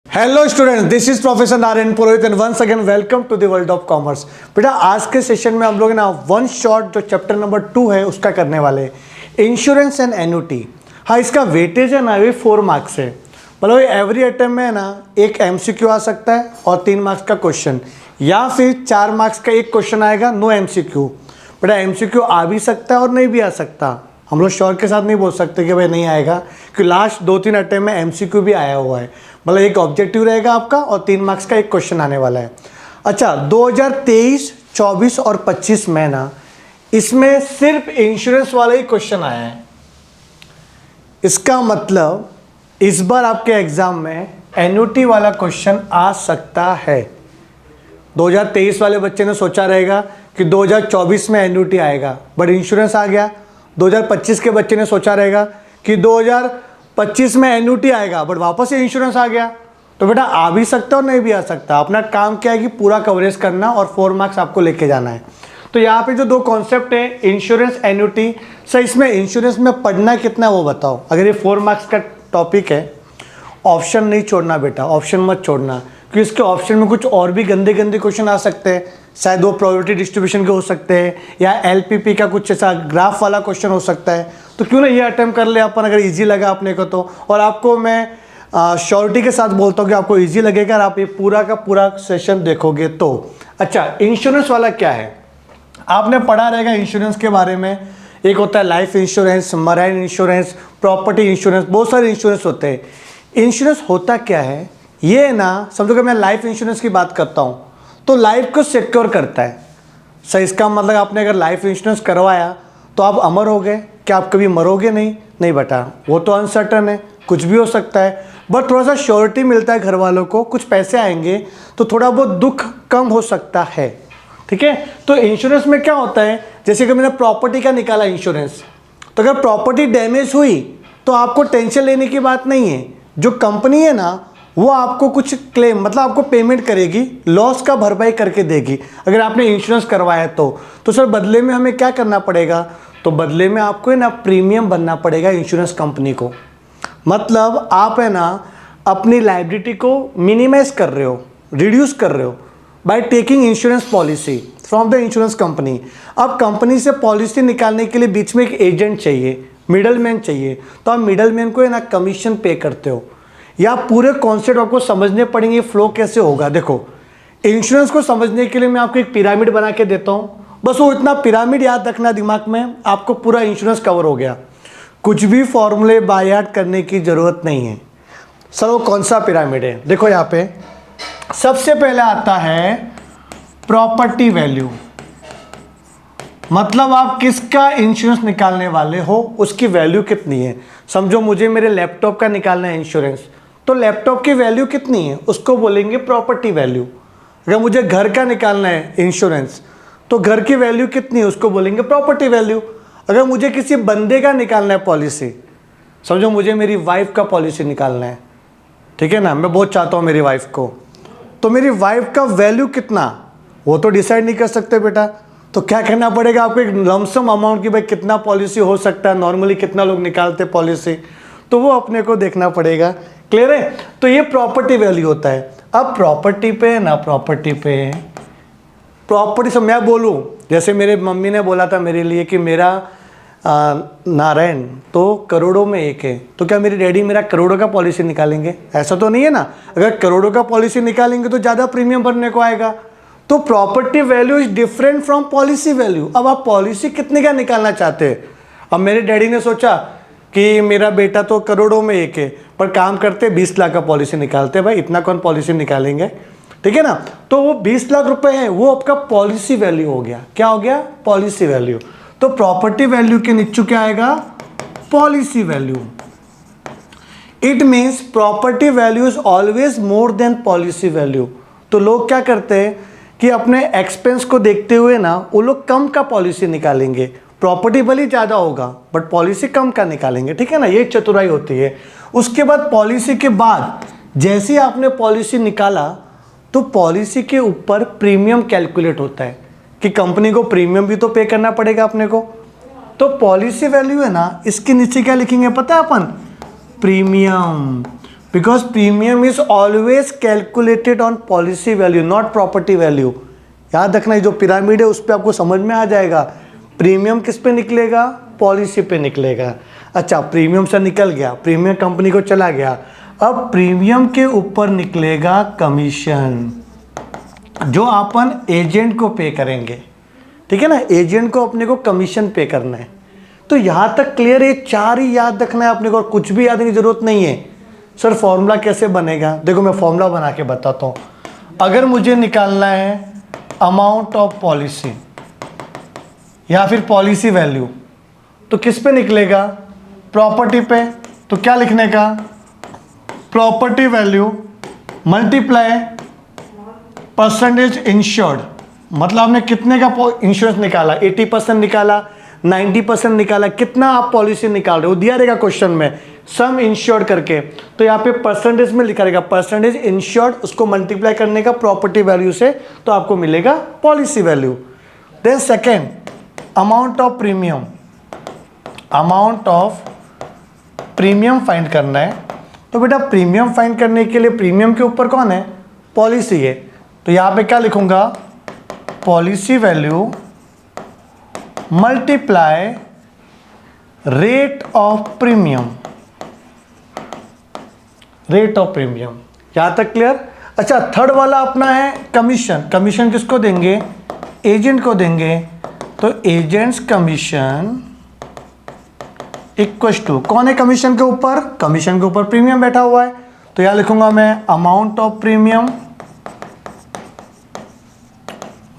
Hello students, this is professor Narayan Purohit and once again welcome to the world of commerce. बेटा आज के सेशन में हम लोग ना वन शॉट जो चैप्टर नंबर 2 है उसका करने वाले हैं, इंश्योरेंस एंड एन्युटी। हाँ, इसका वेटेज है ना ये 4 मार्क्स है। मतलब एवरी अटेम्प्ट में ना एक एमसीक्यू आ सकता है और 3 मार्क्स का क्वेश्चन, या फिर 4 मार्क्स का एक क्वेश्चन आएगा नो एमसीक्यू। बेटा एमसीक्यू आ भी सकता है और नहीं भी आ सकता, हम लोग श्योर के साथ नहीं बोल सकते कि भाई नहीं आएगा, क्योंकि लास्ट 2-3 अटेम्प्ट में एमसीक्यू भी आया हुआ है। मतलब एक ऑब्जेक्टिव रहेगा आपका और 3 मार्क्स का एक क्वेश्चन आने वाला है। अच्छा, 2023, 24 और 25 में ना इसमें सिर्फ इंश्योरेंस वाला ही क्वेश्चन आया है। इसका मतलब इस बार आपके एग्जाम में एन्युटी वाला क्वेश्चन आ सकता है। 2023 वाले बच्चे ने सोचा रहेगा कि 2024 में एन्युटी आएगा, बट इंश्योरेंस आ गया। 2025 के बच्चे ने सोचा रहेगा कि 2025 में एन्युटी आएगा, बट वापस से इंश्योरेंस आ गया। तो बेटा आ भी सकता और नहीं भी आ सकता। अपना काम क्या है कि पूरा कवरेज करना और 4 मार्क्स आपको लेके जाना है। तो यहाँ पे जो 2 कॉन्सेप्ट है, इंश्योरेंस एन्युटी। सर इसमें इंश्योरेंस में पढ़ना कितना है वो बताओ। अगर ये 4 मार्क्स का टॉपिक है, ऑप्शन नहीं छोड़ना बेटा, ऑप्शन मत छोड़ना, क्योंकि इसके ऑप्शन में कुछ और भी गंदे गंदे क्वेश्चन आ सकते हैं। शायद वो प्रोबेबिलिटी डिस्ट्रीब्यूशन के हो सकते हैं, या एलपीपी का कुछ ऐसा ग्राफ वाला क्वेश्चन हो सकता है। तो क्यों ना ये अटेम्प्ट कर ले अपन, अगर इजी लगा अपने को तो। और आपको मैं श्योरिटी के साथ बोलता हूँ कि आपको इजी लगेगा और आप ये पूरा का पूरा सेशन देखोगे तो। अच्छा, इंश्योरेंस वाला क्या है, आपने पढ़ा रहेगा इंश्योरेंस के बारे में। एक होता है life insurance, marine insurance, property insurance, बहुत सारे इंश्योरेंस होते हैं। इंश्योरेंस होता क्या है, ये ना समझो कि मैं लाइफ इंश्योरेंस की बात करता हूँ तो लाइफ को सिक्योर करता है। सही, इसका मतलब आपने अगर लाइफ इंश्योरेंस करवाया तो आप अमर हो गए, क्या आप कभी मरोगे नहीं? नहीं बेटा, वो तो अनसर्टन है, कुछ भी हो सकता है। बट थोड़ा सा श्योरिटी मिलता है घर वालों को, कुछ पैसे आएंगे तो थोड़ा बहुत दुख कम हो सकता है। ठीक है, तो इंश्योरेंस में क्या होता है, जैसे कि मैंने प्रॉपर्टी का निकाला इंश्योरेंस, तो अगर प्रॉपर्टी डैमेज हुई तो आपको टेंशन लेने की बात नहीं है। जो कंपनी है ना वो आपको कुछ क्लेम, मतलब आपको पेमेंट करेगी, लॉस का भरपाई करके देगी अगर आपने इंश्योरेंस करवाया तो सर बदले में हमें क्या करना पड़ेगा, तो बदले में आपको है ना प्रीमियम भरना पड़ेगा इंश्योरेंस कंपनी को। मतलब आप है ना अपनी लायबिलिटी को मिनिमाइज कर रहे हो, रिड्यूस कर रहे हो by taking insurance policy from the insurance company. अब कंपनी से पॉलिसी निकालने के लिए बीच में एक एजेंट चाहिए, मिडलमैन चाहिए, तो आप मिडलमैन को है ना कमीशन पे करते हो। या पूरे कॉन्सेप्ट आपको समझने पड़ेंगे, फ्लो कैसे होगा। देखो, इंश्योरेंस को समझने के लिए मैं आपको एक पिरामिड बना के देता हूँ, बस वो इतना पिरामिड याद रखना दिमाग में, आपको पूरा इंश्योरेंस कवर हो गया। कुछ भी फॉर्मूले बाय हार्ट करने की ज़रूरत नहीं है। सर वो कौन सा पिरामिड है, देखो यहाँ पे सबसे पहले आता है प्रॉपर्टी वैल्यू। मतलब आप किसका इंश्योरेंस निकालने वाले हो, उसकी वैल्यू कितनी है। समझो मुझे मेरे लैपटॉप का निकालना है इंश्योरेंस, तो लैपटॉप की वैल्यू कितनी है उसको बोलेंगे प्रॉपर्टी वैल्यू। अगर मुझे घर का निकालना है इंश्योरेंस तो घर की वैल्यू कितनी है उसको बोलेंगे प्रॉपर्टी वैल्यू। अगर मुझे किसी बंदे का निकालना है पॉलिसी, समझो मुझे मेरी वाइफ का पॉलिसी निकालना है, ठीक है ना, मैं बहुत चाहता हूँ मेरी वाइफ को, तो मेरी वाइफ का वैल्यू कितना वो तो डिसाइड नहीं कर सकते बेटा। तो क्या करना पड़ेगा आपको, एक लमसम अमाउंट की भाई कितना पॉलिसी हो सकता है, नॉर्मली कितना लोग निकालते पॉलिसी, तो वो अपने को देखना पड़ेगा। क्लियर है, तो ये प्रॉपर्टी वैल्यू होता है। अब प्रॉपर्टी पे ना, प्रॉपर्टी से मैं बोलूँ, जैसे मेरे मम्मी ने बोला था मेरे लिए कि मेरा नारायण तो करोड़ों में एक है, तो क्या मेरी डैडी मेरा करोड़ों का पॉलिसी निकालेंगे? ऐसा तो नहीं है ना। अगर करोड़ों का पॉलिसी निकालेंगे तो ज़्यादा प्रीमियम भरने को आएगा। तो property value is different from policy value. अब आप पॉलिसी कितने का निकालना चाहते हैं। अब मेरे डैडी ने सोचा कि मेरा बेटा तो करोड़ों में एक है, पर काम करते 20 लाख का पॉलिसी निकालते, भाई इतना कौन पॉलिसी निकालेंगे, ठीक है ना। तो वो 20 लाख रुपए है, वो आपका पॉलिसी वैल्यू हो गया। क्या हो गया? Policy value. तो प्रॉपर्टी वैल्यू के नीचे क्या आएगा? Policy value. It means property value is always more than policy value. तो लोग क्या करते हैं कि अपने एक्सपेंस को देखते हुए ना वो लोग कम का पॉलिसी निकालेंगे, प्रॉपर्टी भले ज़्यादा होगा बट पॉलिसी कम का निकालेंगे, ठीक है ना, ये चतुराई होती है। उसके बाद पॉलिसी के बाद जैसे ही आपने पॉलिसी निकाला तो पॉलिसी के ऊपर प्रीमियम कैलकुलेट होता है कि कंपनी को प्रीमियम भी तो पे करना पड़ेगा अपने को। तो पॉलिसी वैल्यू है ना, इसके नीचे क्या लिखेंगे पता है अपन? Premium. Because premium is always calculated on policy value not property value. याद रखना, ये जो पिरामिड है उस पर आपको समझ में आ जाएगा। प्रीमियम किस पे निकलेगा? पॉलिसी पे निकलेगा। अच्छा, प्रीमियम से निकल गया, प्रीमियम कंपनी को चला गया, अब प्रीमियम के ऊपर निकलेगा कमीशन जो अपन एजेंट को पे करेंगे। ठीक है ना, एजेंट को अपने को कमीशन पे करना है। तो यहाँ तक क्लियर है, 4 ही याद रखना है अपने को, और कुछ भी याद करने की जरूरत नहीं है। सर फॉर्मूला कैसे बनेगा? देखो मैं फॉर्मूला बना के बताता हूँ। अगर मुझे निकालना है अमाउंट ऑफ पॉलिसी या फिर पॉलिसी वैल्यू, तो किस पे निकलेगा? प्रॉपर्टी पे। तो क्या लिखने का? Property value multiply percentage insured. मतलब आपने कितने का इंश्योरेंस निकाला? 80% निकाला, 90% निकाला, कितना आप पॉलिसी निकाल रहे हो दिया रहेगा क्वेश्चन में, सम इंश्योर्ड करके। तो यहाँ पे परसेंटेज में लिखा रहेगा परसेंटेज इंश्योर्ड, उसको मल्टीप्लाई करने का प्रॉपर्टी वैल्यू से, तो आपको मिलेगा policy value. Then second, amount of premium. Amount of premium find करना है। तो बेटा प्रीमियम फाइंड करने के लिए प्रीमियम के ऊपर कौन है? पॉलिसी है। तो यहाँ पे क्या लिखूंगा? Policy value multiply rate of premium. Rate of premium, यहां तक क्लियर? अच्छा, थर्ड वाला अपना है कमीशन। कमीशन किसको देंगे? एजेंट को देंगे। तो एजेंट्स कमीशन इक्वल टू, कौन है कमीशन के ऊपर? कमीशन के ऊपर प्रीमियम बैठा हुआ है। तो यहां लिखूंगा मैं amount of premium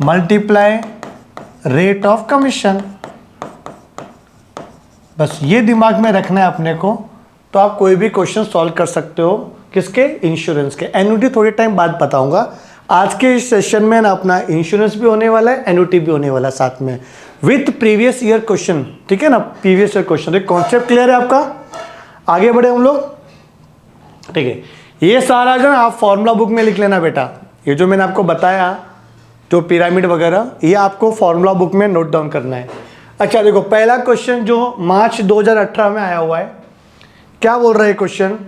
multiply rate of commission. बस ये दिमाग में रखना है अपने को, तो आप कोई भी क्वेश्चन सॉल्व कर सकते हो। किसके? इंश्योरेंस के। एन्युटी थोड़े टाइम बाद बताऊंगा। आज के इस सेशन में ना अपना इंश्योरेंस भी होने वाला है, एन्युटी भी होने वाला है साथ में, विथ प्रीवियस ईयर क्वेश्चन। ठीक है ना, प्रीवियस ईयर क्वेश्चन। तो कॉन्सेप्ट क्लियर है आपका? आगे बढ़े हम लोग। ठीक है, ये सारा जो ना आप फॉर्मूला बुक में लिख लेना बेटा। ये जो मैंने आपको बताया, जो पिरामिड वगैरह, ये आपको फॉर्मूला बुक में नोट डाउन करना है। अच्छा देखो, पहला क्वेश्चन जो मार्च 2018 में आया हुआ है, क्या बोल रहा है question?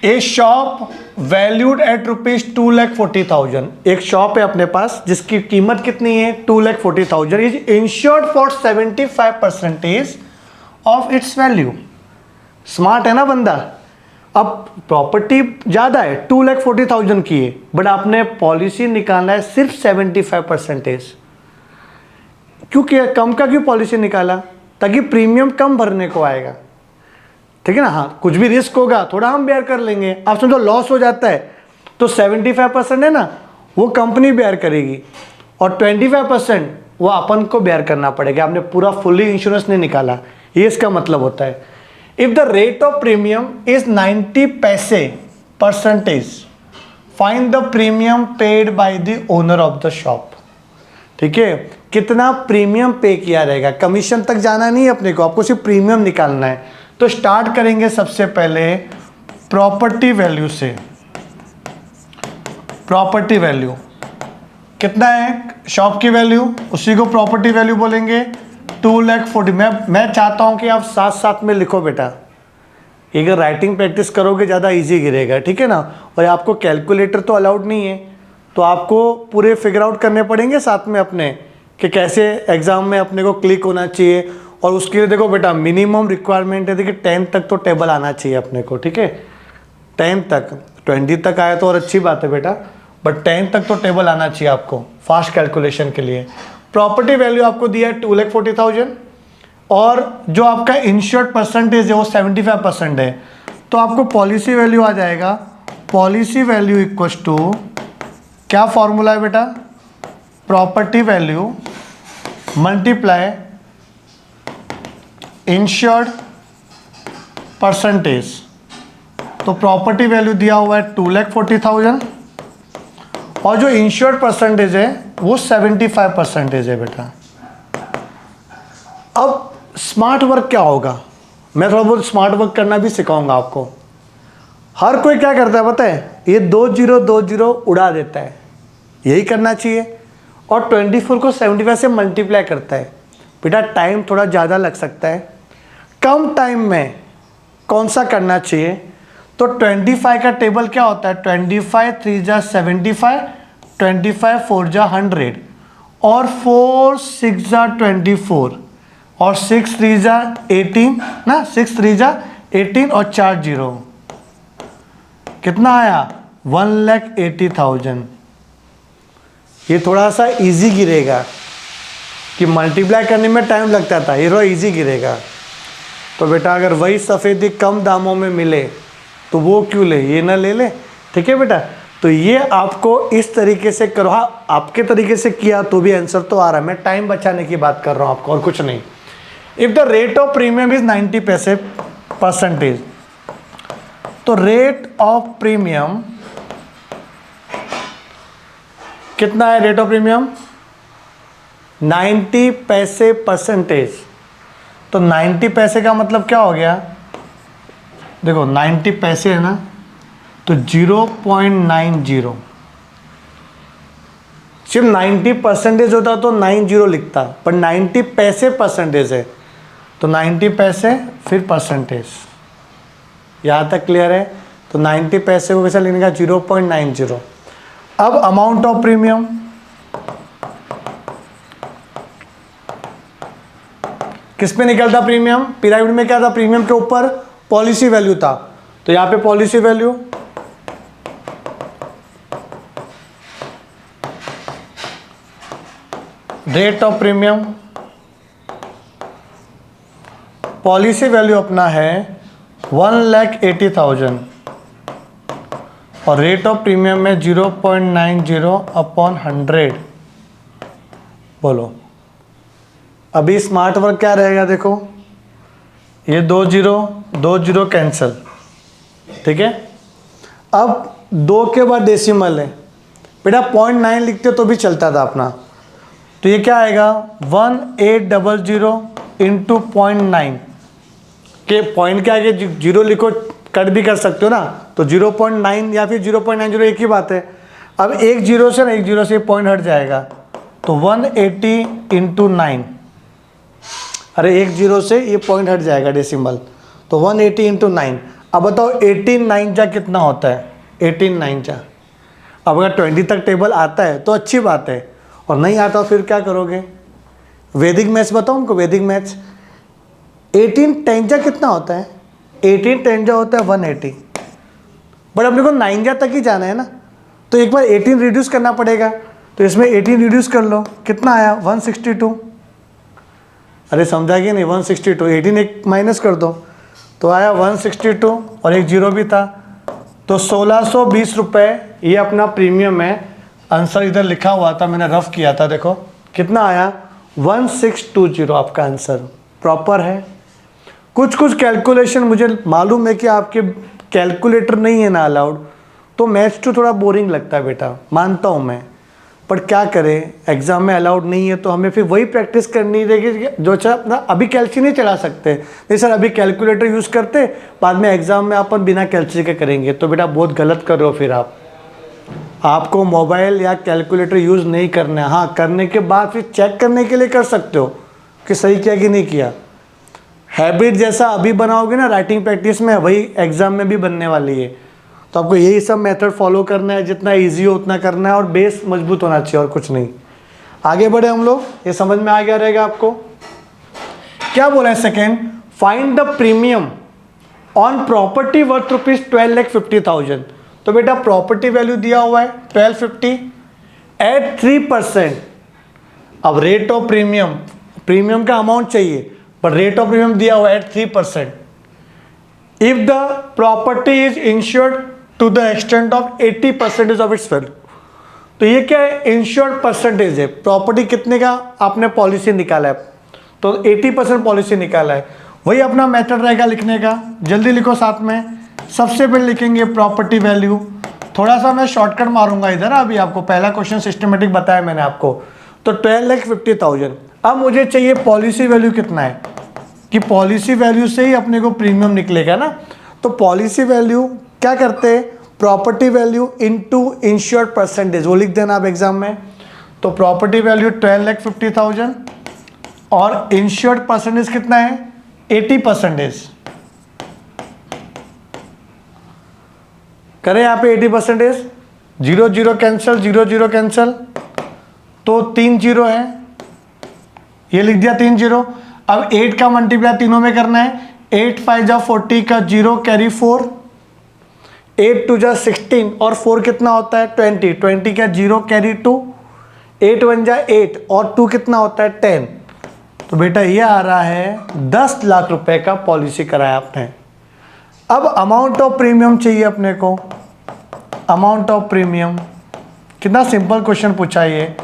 A shop valued at ₹2,40,000। एक शॉप है अपने पास जिसकी कीमत कितनी है? 2,40,000 is insured for 75% of its value. Smart है ना बंदा। अब प्रॉपर्टी ज़्यादा है, 2,40,000 की है, बट आपने पॉलिसी निकालना है सिर्फ 75%। क्योंकि कम का क्यों पॉलिसी निकाला? ताकि प्रीमियम कम भरने को आएगा। ठीक है ना, हाँ कुछ भी रिस्क होगा थोड़ा हम बेयर कर लेंगे। आप समझो लॉस हो जाता है तो 75% है ना, वो कंपनी बेयर करेगी, और 25% वो अपन को बेयर करना पड़ेगा। आपने पूरा फुल्ली इंश्योरेंस नहीं निकाला, ये इसका मतलब होता है। If the rate of premium is 90 पैसे percentage, find the premium paid by the owner of the shop. ठीक है, कितना प्रीमियम पे किया रहेगा? कमीशन तक जाना नहीं है अपने को, आपको सिर्फ प्रीमियम निकालना है। तो स्टार्ट करेंगे सबसे पहले प्रॉपर्टी वैल्यू से। प्रॉपर्टी वैल्यू कितना है? शॉप की वैल्यू, उसी को प्रॉपर्टी वैल्यू बोलेंगे। 2,40,000। मैं चाहता हूं कि आप साथ साथ में लिखो बेटा, अगर राइटिंग प्रैक्टिस करोगे ज़्यादा इजी गिरेगा। ठीक है ना, और आपको कैलकुलेटर तो अलाउड नहीं है, तो आपको पूरे फिगर आउट करने पड़ेंगे साथ में अपने, कि कैसे एग्जाम में अपने को क्लिक होना चाहिए। और उसके लिए देखो बेटा, मिनिमम रिक्वायरमेंट है, देखिए 10 तक तो टेबल आना चाहिए अपने को। ठीक है, 10 तक, 20 तक आया तो और अच्छी बात है बेटा, बट 10 तक तो टेबल आना चाहिए आपको फास्ट कैलकुलेशन के लिए। प्रॉपर्टी वैल्यू आपको दिया है 2,40,000, और जो आपका इंश्योर्ड परसेंटेज है वो 75% है। तो आपको पॉलिसी वैल्यू आ जाएगा, पॉलिसी वैल्यू इक्वल्स टू, क्या फॉर्मूला है बेटा? Property value multiply insured percentage. तो प्रॉपर्टी वैल्यू दिया हुआ है 2,40,000, और जो इंश्योर्ड परसेंटेज है वो 75% है बेटा। अब स्मार्ट वर्क क्या होगा? मैं थोड़ा बहुत स्मार्ट वर्क करना भी सिखाऊंगा आपको। हर कोई क्या करता है पता है? ये 2 0 उड़ा देता है, यही करना चाहिए, और 24 को 75 से मल्टीप्लाई करता है। बेटा टाइम थोड़ा ज़्यादा लग सकता है, कम टाइम में कौन सा करना चाहिए? तो 25 का टेबल क्या होता है, 25 3 जा 75, 25 4 जा 100 और 4 6 जा 24 और 6 3 जा 18 ना, 6 3 जा 18 और 4 जीरो, कितना आया 1,80,000। ये थोड़ा सा इजी गिरेगा कि मल्टीप्लाई करने में टाइम लगता था, ये थोड़ा इजी गिरेगा। तो बेटा अगर वही सफ़ेदी कम दामों में मिले तो वो क्यों ले, ये ना ले ले, ठीक है बेटा। तो ये आपको इस तरीके से करो, हाँ आपके तरीके से किया तो भी आंसर तो आ रहा है, मैं टाइम बचाने की बात कर रहा हूँ आपको और कुछ नहीं। If the rate of premium is 90 पैसे परसेंटेज, तो रेट ऑफ प्रीमियम कितना है, रेट ऑफ प्रीमियम 90 पैसे परसेंटेज। तो 90 पैसे का मतलब क्या हो गया, देखो 90 पैसे है ना, तो 0.90, सिर्फ 90 परसेंटेज होता तो 90 लिखता, पर 90 पैसे परसेंटेज है तो 90 पैसे फिर परसेंटेज। यहाँ तक क्लियर है। तो 90 पैसे को कैसे लिखने का, 0.90। अब अमाउंट ऑफ प्रीमियम, किस पे निकलता प्रीमियम, पिरामिड में क्या था, प्रीमियम के ऊपर पॉलिसी वैल्यू था, तो यहां पे policy value rate of premium, policy value अपना है 1,80,000 और रेट ऑफ प्रीमियम में 0.90 अपॉन 100। बोलो अभी स्मार्ट वर्क क्या रहेगा, देखो ये 2 जीरो कैंसिल, ठीक है। अब 2 के बाद डेसिमल है बेटा, 0.9 लिखते तो भी चलता था अपना, तो ये क्या आएगा 1800 इंटू 0.9 के पॉइंट के आगे जीरो लिखो, कट भी कर सकते हो ना, तो 0.9 या फिर 0.90 एक ही बात है। अब एक जीरो से ना, एक जीरो से पॉइंट हट जाएगा, तो 180 इंटू 9, अरे एक जीरो से ये पॉइंट हट जाएगा डेसिमल, तो 180 इंटू 9। अब बताओ 18 9 जा कितना होता है, 18 9 जा। अब अगर 20 तक टेबल आता है तो अच्छी बात है, और नहीं आता फिर क्या करोगे, वैदिक मैथ्स बताओ उनको, वैदिक मैथ्स। 18 10 जा कितना होता है, 18 10 जा होता है 180, बट अपने को 9 जा तक ही जाना है ना, तो एक बार 18 रिड्यूस करना पड़ेगा, तो इसमें 18 रिड्यूस कर लो, कितना आया 162। अरे समझा कि नहीं, 162, 18 एक माइनस कर दो तो आया 162 और एक जीरो भी था, तो 1620 रुपये ये अपना प्रीमियम है। आंसर इधर लिखा हुआ था, मैंने रफ किया था, देखो कितना आया 1620, आपका आंसर प्रॉपर है। कुछ कुछ कैलकुलेशन मुझे मालूम है कि आपके कैलकुलेटर नहीं है ना अलाउड, तो मैथ्स तो थोड़ा बोरिंग लगता है बेटा, मानता हूँ मैं, पर क्या करें एग्जाम में अलाउड नहीं है, तो हमें फिर वही प्रैक्टिस करनी रहेगी जो ना। अभी कैलसी नहीं चला सकते, नहीं सर अभी कैलकुलेटर यूज़ करते, बाद में एग्जाम में अपन बिना कैलसी के करेंगे, तो बेटा बहुत गलत कर रहे हो फिर आपको मोबाइल या कैलकुलेटर यूज़ नहीं करना है। हाँ करने के बाद फिर चेक करने के लिए कर सकते हो कि सही किया कि नहीं किया। हैबिट जैसा अभी बनाओगे ना राइटिंग प्रैक्टिस में, वही एग्जाम में भी बनने वाली है, तो आपको यही सब मेथड फॉलो करना है, जितना इजी हो उतना करना है, और बेस मजबूत होना चाहिए और कुछ नहीं। आगे बढ़े हम लोग, ये समझ में आ गया रहेगा आपको। क्या बोला है second, find the premium on property worth ₹12,50,000। तो बेटा प्रॉपर्टी वैल्यू दिया हुआ है 1250 एट 3%। अब रेट ऑफ प्रीमियम, प्रीमियम का अमाउंट चाहिए, पर रेट ऑफ प्रीमियम दिया हुआ है at 3%। If the property is insured to the extent of 80% of its value. तो ये क्या है, इंश्योर्ड परसेंटेज है, प्रॉपर्टी कितने का आपने पॉलिसी निकाला है, तो 80% पॉलिसी निकाला है। वही अपना मेथड रहेगा लिखने का, जल्दी लिखो साथ में। सबसे पहले लिखेंगे प्रॉपर्टी वैल्यू, थोड़ा सा मैं शॉर्टकट मारूंगा इधर, अभी आपको पहला क्वेश्चन सिस्टमेटिक बताया मैंने आपको, तो 12,50,000। अब मुझे चाहिए पॉलिसी वैल्यू कितना है, कि पॉलिसी वैल्यू से ही अपने को प्रीमियम निकलेगा ना। तो पॉलिसी वैल्यू क्या करते हैं, property value into insured percentage, वो लिख देना आप एग्जाम में। तो प्रॉपर्टी वैल्यू 12,50,000 और इंश्योर्ड परसेंटेज कितना है 80%। करें यहाँ पे 80%, 0 0 कैंसिल, 0 0 कैंसिल, तो 3 0 है, ये लिख दिया 3 0। अब 8 का मल्टीप्लाई तीनों में करना है, 8 5 जा 40 का 0 कैरी 4, 8 2 जा 16 और 4 कितना होता है 20, 20 का 0 कैरी 2, 8 1 जा 8 और 2 कितना होता है 10। तो बेटा ये आ रहा है 10 लाख रुपए का पॉलिसी कराया आपने। अब अमाउंट ऑफ प्रीमियम चाहिए अपने को, अमाउंट ऑफ प्रीमियम, कितना सिंपल क्वेश्चन पूछा है ये।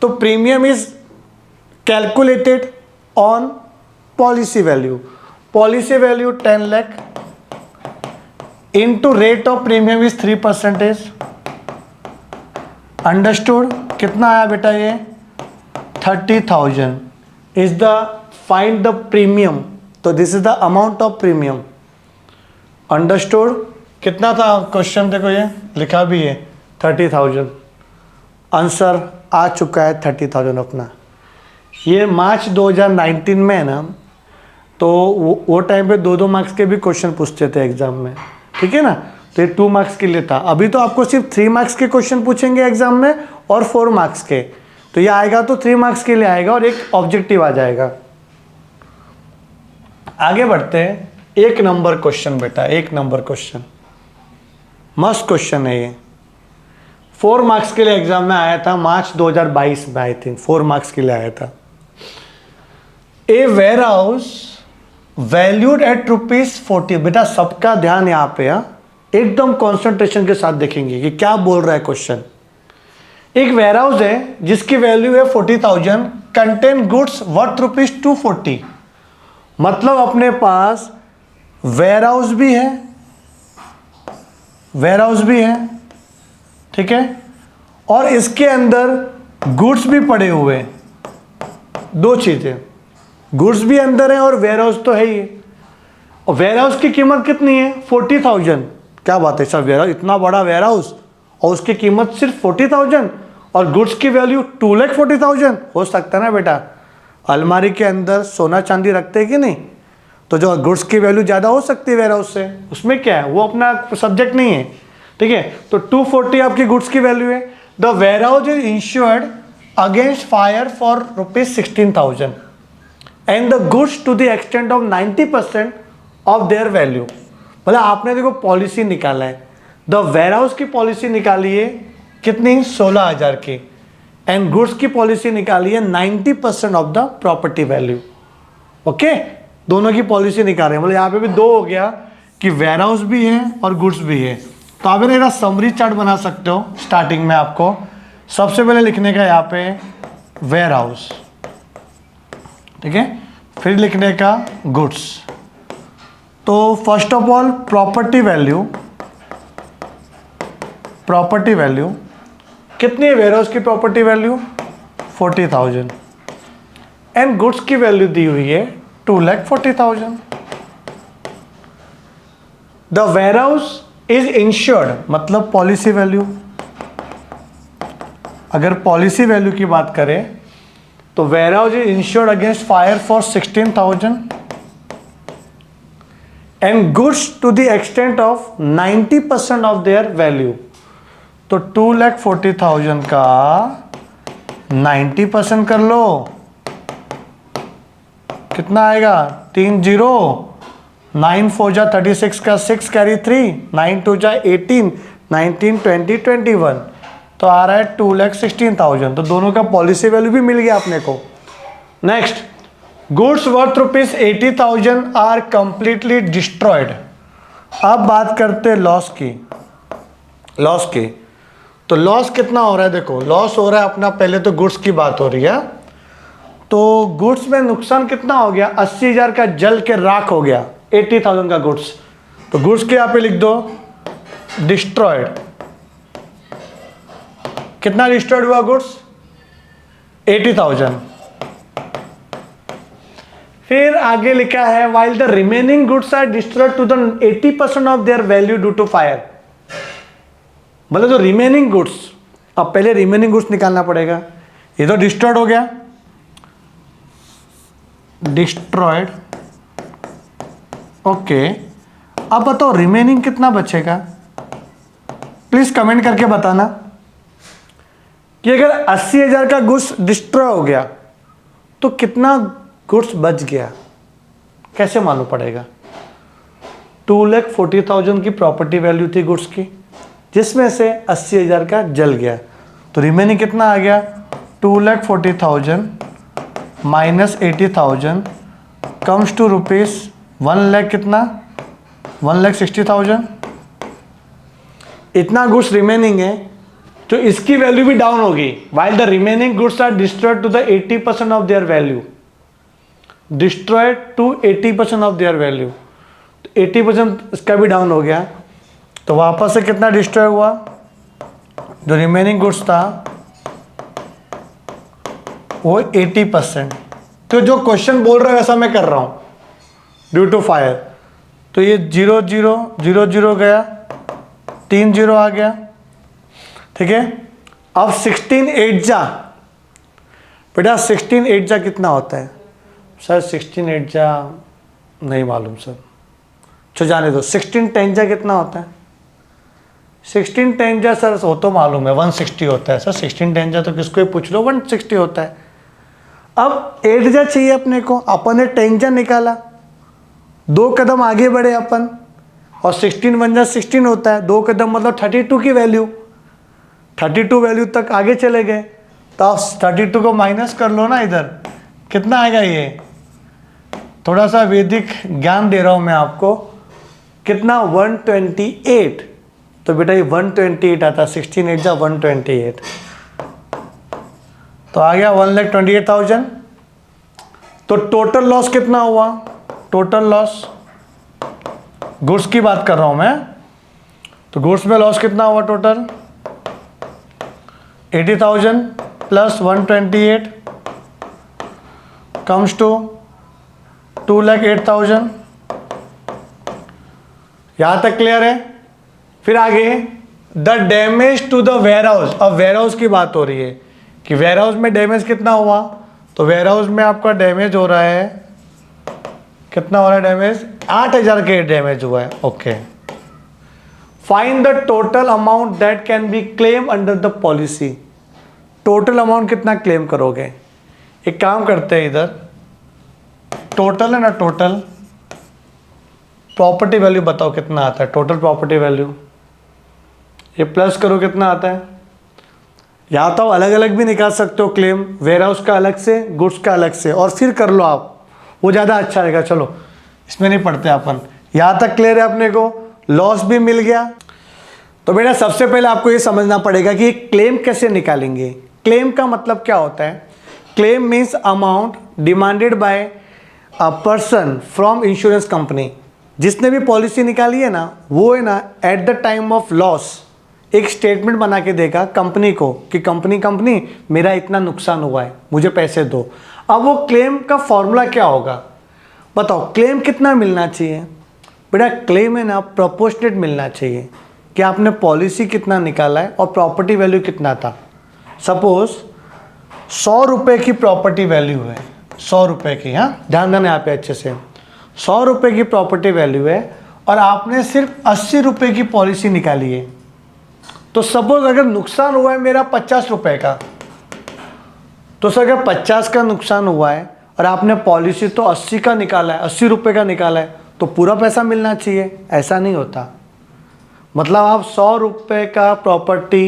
तो premium is calculated on policy value, policy value 10 lakh into rate of premium is 3%। Understood? कितना आया बेटा ये 30,000 is the find the premium. तो this is the amount of premium. Understood? कितना था क्वेश्चन, देखो ये लिखा भी है 30,000, आंसर आ चुका है 30,000 अपना। ये मार्च 2019 में है ना, तो वो टाइम पे 2 मार्क्स के भी क्वेश्चन पूछते थे एग्जाम में, ठीक है ना। तो ये 2 मार्क्स के लिए था। अभी तो आपको सिर्फ 3 मार्क्स के क्वेश्चन पूछेंगे एग्जाम में और 4 मार्क्स के। तो ये आएगा तो 3 मार्क्स के लिए आएगा और एक ऑब्जेक्टिव आ जाएगा। आगे बढ़ते हैं, 1 नंबर क्वेश्चन बेटा, 1 नंबर क्वेश्चन, मस्त क्वेश्चन है ये। 4 मार्क्स के लिए एग्जाम में आया था मार्च 2022 में, आई थिंक 4 मार्क्स के लिए आया था। ए वेयर हाउस वैल्यूड एट ₹40। बेटा सबका ध्यान यहाँ पे, एकदम कॉन्सेंट्रेशन के साथ देखेंगे कि क्या बोल रहा है क्वेश्चन। एक वेयर हाउस है जिसकी वैल्यू है 40,000, कंटेन गुड्स वर्थ ₹240। मतलब अपने पास वेयर हाउस भी है, वेयर हाउस भी है, ठीक है, और इसके अंदर गुड्स भी पड़े हुए हैं। 2 चीजें, गुड्स भी अंदर है और वेयर हाउस तो है ही। और वेयर हाउस की कीमत कितनी है 40,000। क्या बात है सर, वेयर हाउस, इतना बड़ा वेयर हाउस और उसकी कीमत सिर्फ 40,000 और गुड्स की वैल्यू 2,40,000। हो सकता है ना बेटा, अलमारी के अंदर सोना चांदी रखते हैं कि नहीं, तो जो गुड्स की वैल्यू ज़्यादा हो सकती है वेयर हाउस से, उसमें क्या है, वो अपना सब्जेक्ट नहीं है, ठीक है। तो 240 आपकी गुड्स की वैल्यू है। The warehouse is insured against fire for ₹16,000 and the goods to the extent of 90% of their value. मतलब आपने देखो पॉलिसी निकाला है, द वेयर हाउस की पॉलिसी निकाली है कितनी 16,000 की, एंड गुड्स की पॉलिसी निकाली है 90% of the property value. Okay, दोनों की पॉलिसी निकाल रहे हैं। मतलब यहाँ पे भी 2 हो गया कि वेयर हाउस भी है और गुड्स भी है। तो आप मेरा समरी चार्ट बना सकते हो। स्टार्टिंग में आपको सबसे पहले लिखने का यहाँ पे वेयर हाउस, ठीक है, फिर लिखने का गुड्स। तो first of all property value, property value कितनी है वेयर हाउस की प्रॉपर्टी वैल्यू 40,000 एंड गुड्स की वैल्यू दी हुई है 2,40,000। The warehouse is insured, मतलब पॉलिसी वैल्यू। अगर पॉलिसी वैल्यू की बात करें तो warehouse is insured against fire for 16,000 and goods to the extent of 90% of their value. तो 2,40,000 का 90% कर लो, कितना आएगा 3 0, 9 4 जा 36 का 6 कैरी 3, 9 2 जा 18, 19 20 21, तो आ रहा है 2,16,000। तो दोनों का पॉलिसी वैल्यू भी मिल गया अपने को। Next, goods worth ₹80,000 are completely destroyed. अब बात करते हैं लॉस की, लॉस की। तो लॉस कितना हो रहा है, देखो लॉस हो रहा है अपना, पहले तो गुड्स की बात हो रही है। तो गुड्स में नुकसान कितना हो गया 80,000 का जल के राख हो गया, 80,000 का गुड्स। तो गुड्स के यहाँ पे लिख दो डिस्ट्रॉयड। कितना डिस्ट्रॉयड हुआ गुड्स 80,000। फिर आगे लिखा है while the remaining goods are destroyed to the 80% of their value due to fire। मतलब जो रिमेनिंग गुड्स, अब पहले रिमेनिंग गुड्स निकालना पड़ेगा। ये तो डिस्ट्रॉयड हो गया, डिस्ट्रॉयड, ओके। अब बताओ रिमेनिंग कितना बचेगा, प्लीज कमेंट करके बताना कि अगर 80,000 का गुड्स डिस्ट्रॉय हो गया तो कितना गुड्स बच गया, कैसे मालूम पड़ेगा। 2,40,000 की प्रॉपर्टी वैल्यू थी गुड्स की, जिसमें से 80,000 का जल गया, तो रिमेनिंग कितना आ गया 2,40,000 माइनस 80,000 कम्स टू रुपीज 1,00,000 कितना 1,60,000। इतना गुड्स रिमेनिंग है, तो इसकी वैल्यू भी डाउन होगी। While the remaining goods are destroyed to the 80% of their value, destroyed to 80% of their value, 80% इसका भी डाउन हो गया, तो वापस से कितना डिस्ट्रॉय हुआ, जो रिमेनिंग गुड्स था वो 80%। तो जो क्वेश्चन बोल रहा है वैसा मैं कर रहा हूं, ड्यू टू फायर। तो ये 0 0 0 0 गया, 3 0 आ गया, ठीक है। अब 16 8 जा, बेटा 16 8 जा कितना होता है सर, 16 8 जा नहीं मालूम सर, चलो जाने दो। 16 10 जा कितना होता है, 16 10 जा सर वो तो मालूम है 160 होता है सर, 16 10 जा तो किसको ही पूछ लो 160 होता है। अब 8 जा चाहिए अपने को, अपन ने 10 जा निकाला, 2 कदम आगे बढ़े अपन, और 16 1 जा 16 होता है, 2 कदम मतलब 32 की वैल्यू, 32 वैल्यू तक आगे चले गए, तो आप 32 को माइनस कर लो ना, इधर कितना आएगा, ये थोड़ा सा वैदिक ज्ञान दे रहा हूं मैं आपको, कितना 128, तो बेटा ये 128 आता, 16 8 जा 128, तो आ गया 1,28,000। तो टोटल लॉस कितना हुआ, टोटल लॉस गुड्स की बात कर रहा हूं मैं, तो गुड्स में लॉस कितना हुआ टोटल 80,000 प्लस 128 कम्स टू 2,08,000। यहां तक क्लियर है। फिर आगे the damage to the warehouse, अब वेयर हाउस की बात हो रही है कि वेयर हाउस में डैमेज कितना हुआ, तो वेयर हाउस में आपका डैमेज हो रहा है, कितना हो रहा है डैमेज, 8,000 के डैमेज हुआ है, okay. Find the total amount that can be claim under the policy, total amount कितना क्लेम करोगे। एक काम करते हैं, इधर टोटल है ना, टोटल प्रॉपर्टी वैल्यू बताओ कितना आता है, टोटल प्रॉपर्टी वैल्यू, ये प्लस करो कितना आता है। या तो अलग अलग भी निकाल सकते हो क्लेम, वेयर हाउस का अलग से, गुड्स का अलग से, और फिर कर लो आप, वो ज़्यादा अच्छा रहेगा। चलो इसमें नहीं पढ़ते अपन, यहाँ तक क्लियर है अपने को, लॉस भी मिल गया। तो बेटा सबसे पहले आपको ये समझना पड़ेगा कि क्लेम कैसे निकालेंगे। क्लेम का मतलब क्या होता है, claim means amount demanded by a person from insurance company. जिसने भी पॉलिसी निकाली है ना, वो है ना at the time of loss एक स्टेटमेंट बना के देगा कंपनी को कि कंपनी मेरा इतना नुकसान हुआ है, मुझे पैसे दो। अब वो क्लेम का फॉर्मूला क्या होगा बताओ, क्लेम कितना मिलना चाहिए बेटा, क्लेम है ना प्रोपोर्शनेट मिलना चाहिए कि आपने पॉलिसी कितना निकाला है और प्रॉपर्टी वैल्यू कितना था। सपोज 100 रुपये की प्रॉपर्टी वैल्यू है, 100 रुपये की, हाँ ध्यान देना यहाँ पे अच्छे से, 100 रुपये की प्रॉपर्टी वैल्यू है और आपने सिर्फ 80 रुपये की पॉलिसी निकाली है। तो सपोज अगर नुकसान हुआ है मेरा 50 रुपये का, तो सर अगर 50 का नुकसान हुआ है और आपने पॉलिसी तो 80 का निकाला है, 80 रुपये का निकाला है, तो पूरा पैसा मिलना चाहिए, ऐसा नहीं होता। मतलब आप 100 रुपये का प्रॉपर्टी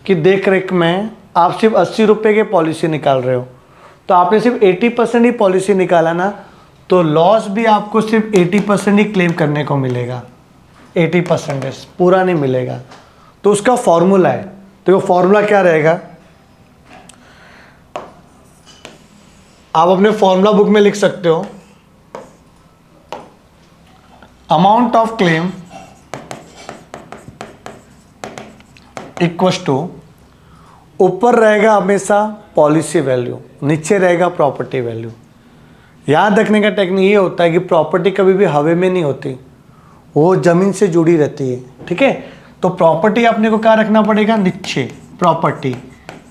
की देख रेख में आप सिर्फ 80 रुपये की पॉलिसी निकाल रहे हो, तो आपने सिर्फ 80% ही पॉलिसी निकाला ना, तो लॉस भी आपको सिर्फ 80% ही क्लेम करने को मिलेगा, 80% पूरा नहीं मिलेगा। तो उसका फॉर्मूला है, तो वो फॉर्मूला क्या रहेगा, आप अपने फॉर्मूला बुक में लिख सकते हो, amount of claim equals to, ऊपर रहेगा हमेशा पॉलिसी वैल्यू, नीचे रहेगा प्रॉपर्टी वैल्यू। याद रखने का टेक्निक ये होता है कि प्रॉपर्टी कभी भी हवा में नहीं होती, वो ज़मीन से जुड़ी रहती है, ठीक है। तो प्रॉपर्टी अपने को क्या रखना पड़ेगा, नीचे प्रॉपर्टी,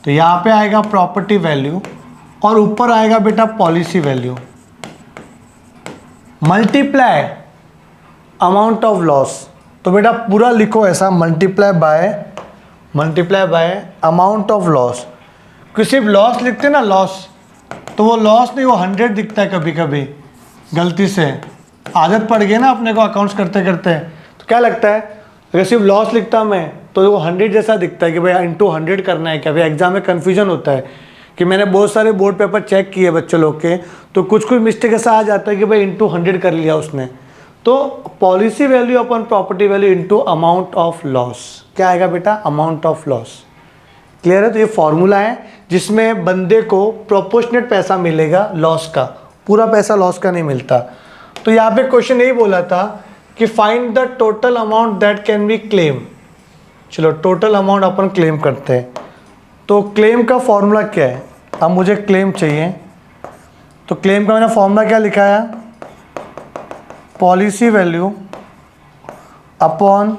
तो यहाँ पे आएगा प्रॉपर्टी वैल्यू और ऊपर आएगा बेटा policy value, multiply amount of loss. तो तो बेटा पूरा लिखो ऐसा, multiply by amount of loss. क्योंकि सिर्फ लॉस लिखते ना लॉस, तो वो लॉस नहीं, वो 100 दिखता है कभी कभी गलती से, आदत पड़ गई ना अपने को अकाउंट्स करते करते। तो क्या लगता है अगर सिर्फ लॉस लिखता मैं तो वो 100 जैसा दिखता है कि भाई इंटू 100 करना है क्या। भाई एग्जाम में कन्फ्यूजन होता है कि मैंने बहुत सारे बोर्ड पेपर चेक किए बच्चों लोग के, तो कुछ मिस्टेक ऐसा आ जाता है कि भाई इंटू 100 कर लिया उसने। तो policy value upon property value into amount of loss, क्या आएगा बेटा, अमाउंट ऑफ लॉस। क्लियर है। तो ये फॉर्मूला है जिसमें बंदे को प्रोपोर्शनेट पैसा मिलेगा लॉस का, पूरा पैसा लॉस का नहीं मिलता। तो यहाँ पे क्वेश्चन यही बोला था कि find the total amount that can be claim. चलो टोटल अमाउंट अपन क्लेम करते हैं। तो क्लेम का फॉर्मूला क्या है, अब मुझे क्लेम चाहिए, तो क्लेम का मैंने फॉर्मूला क्या लिखा है, policy value upon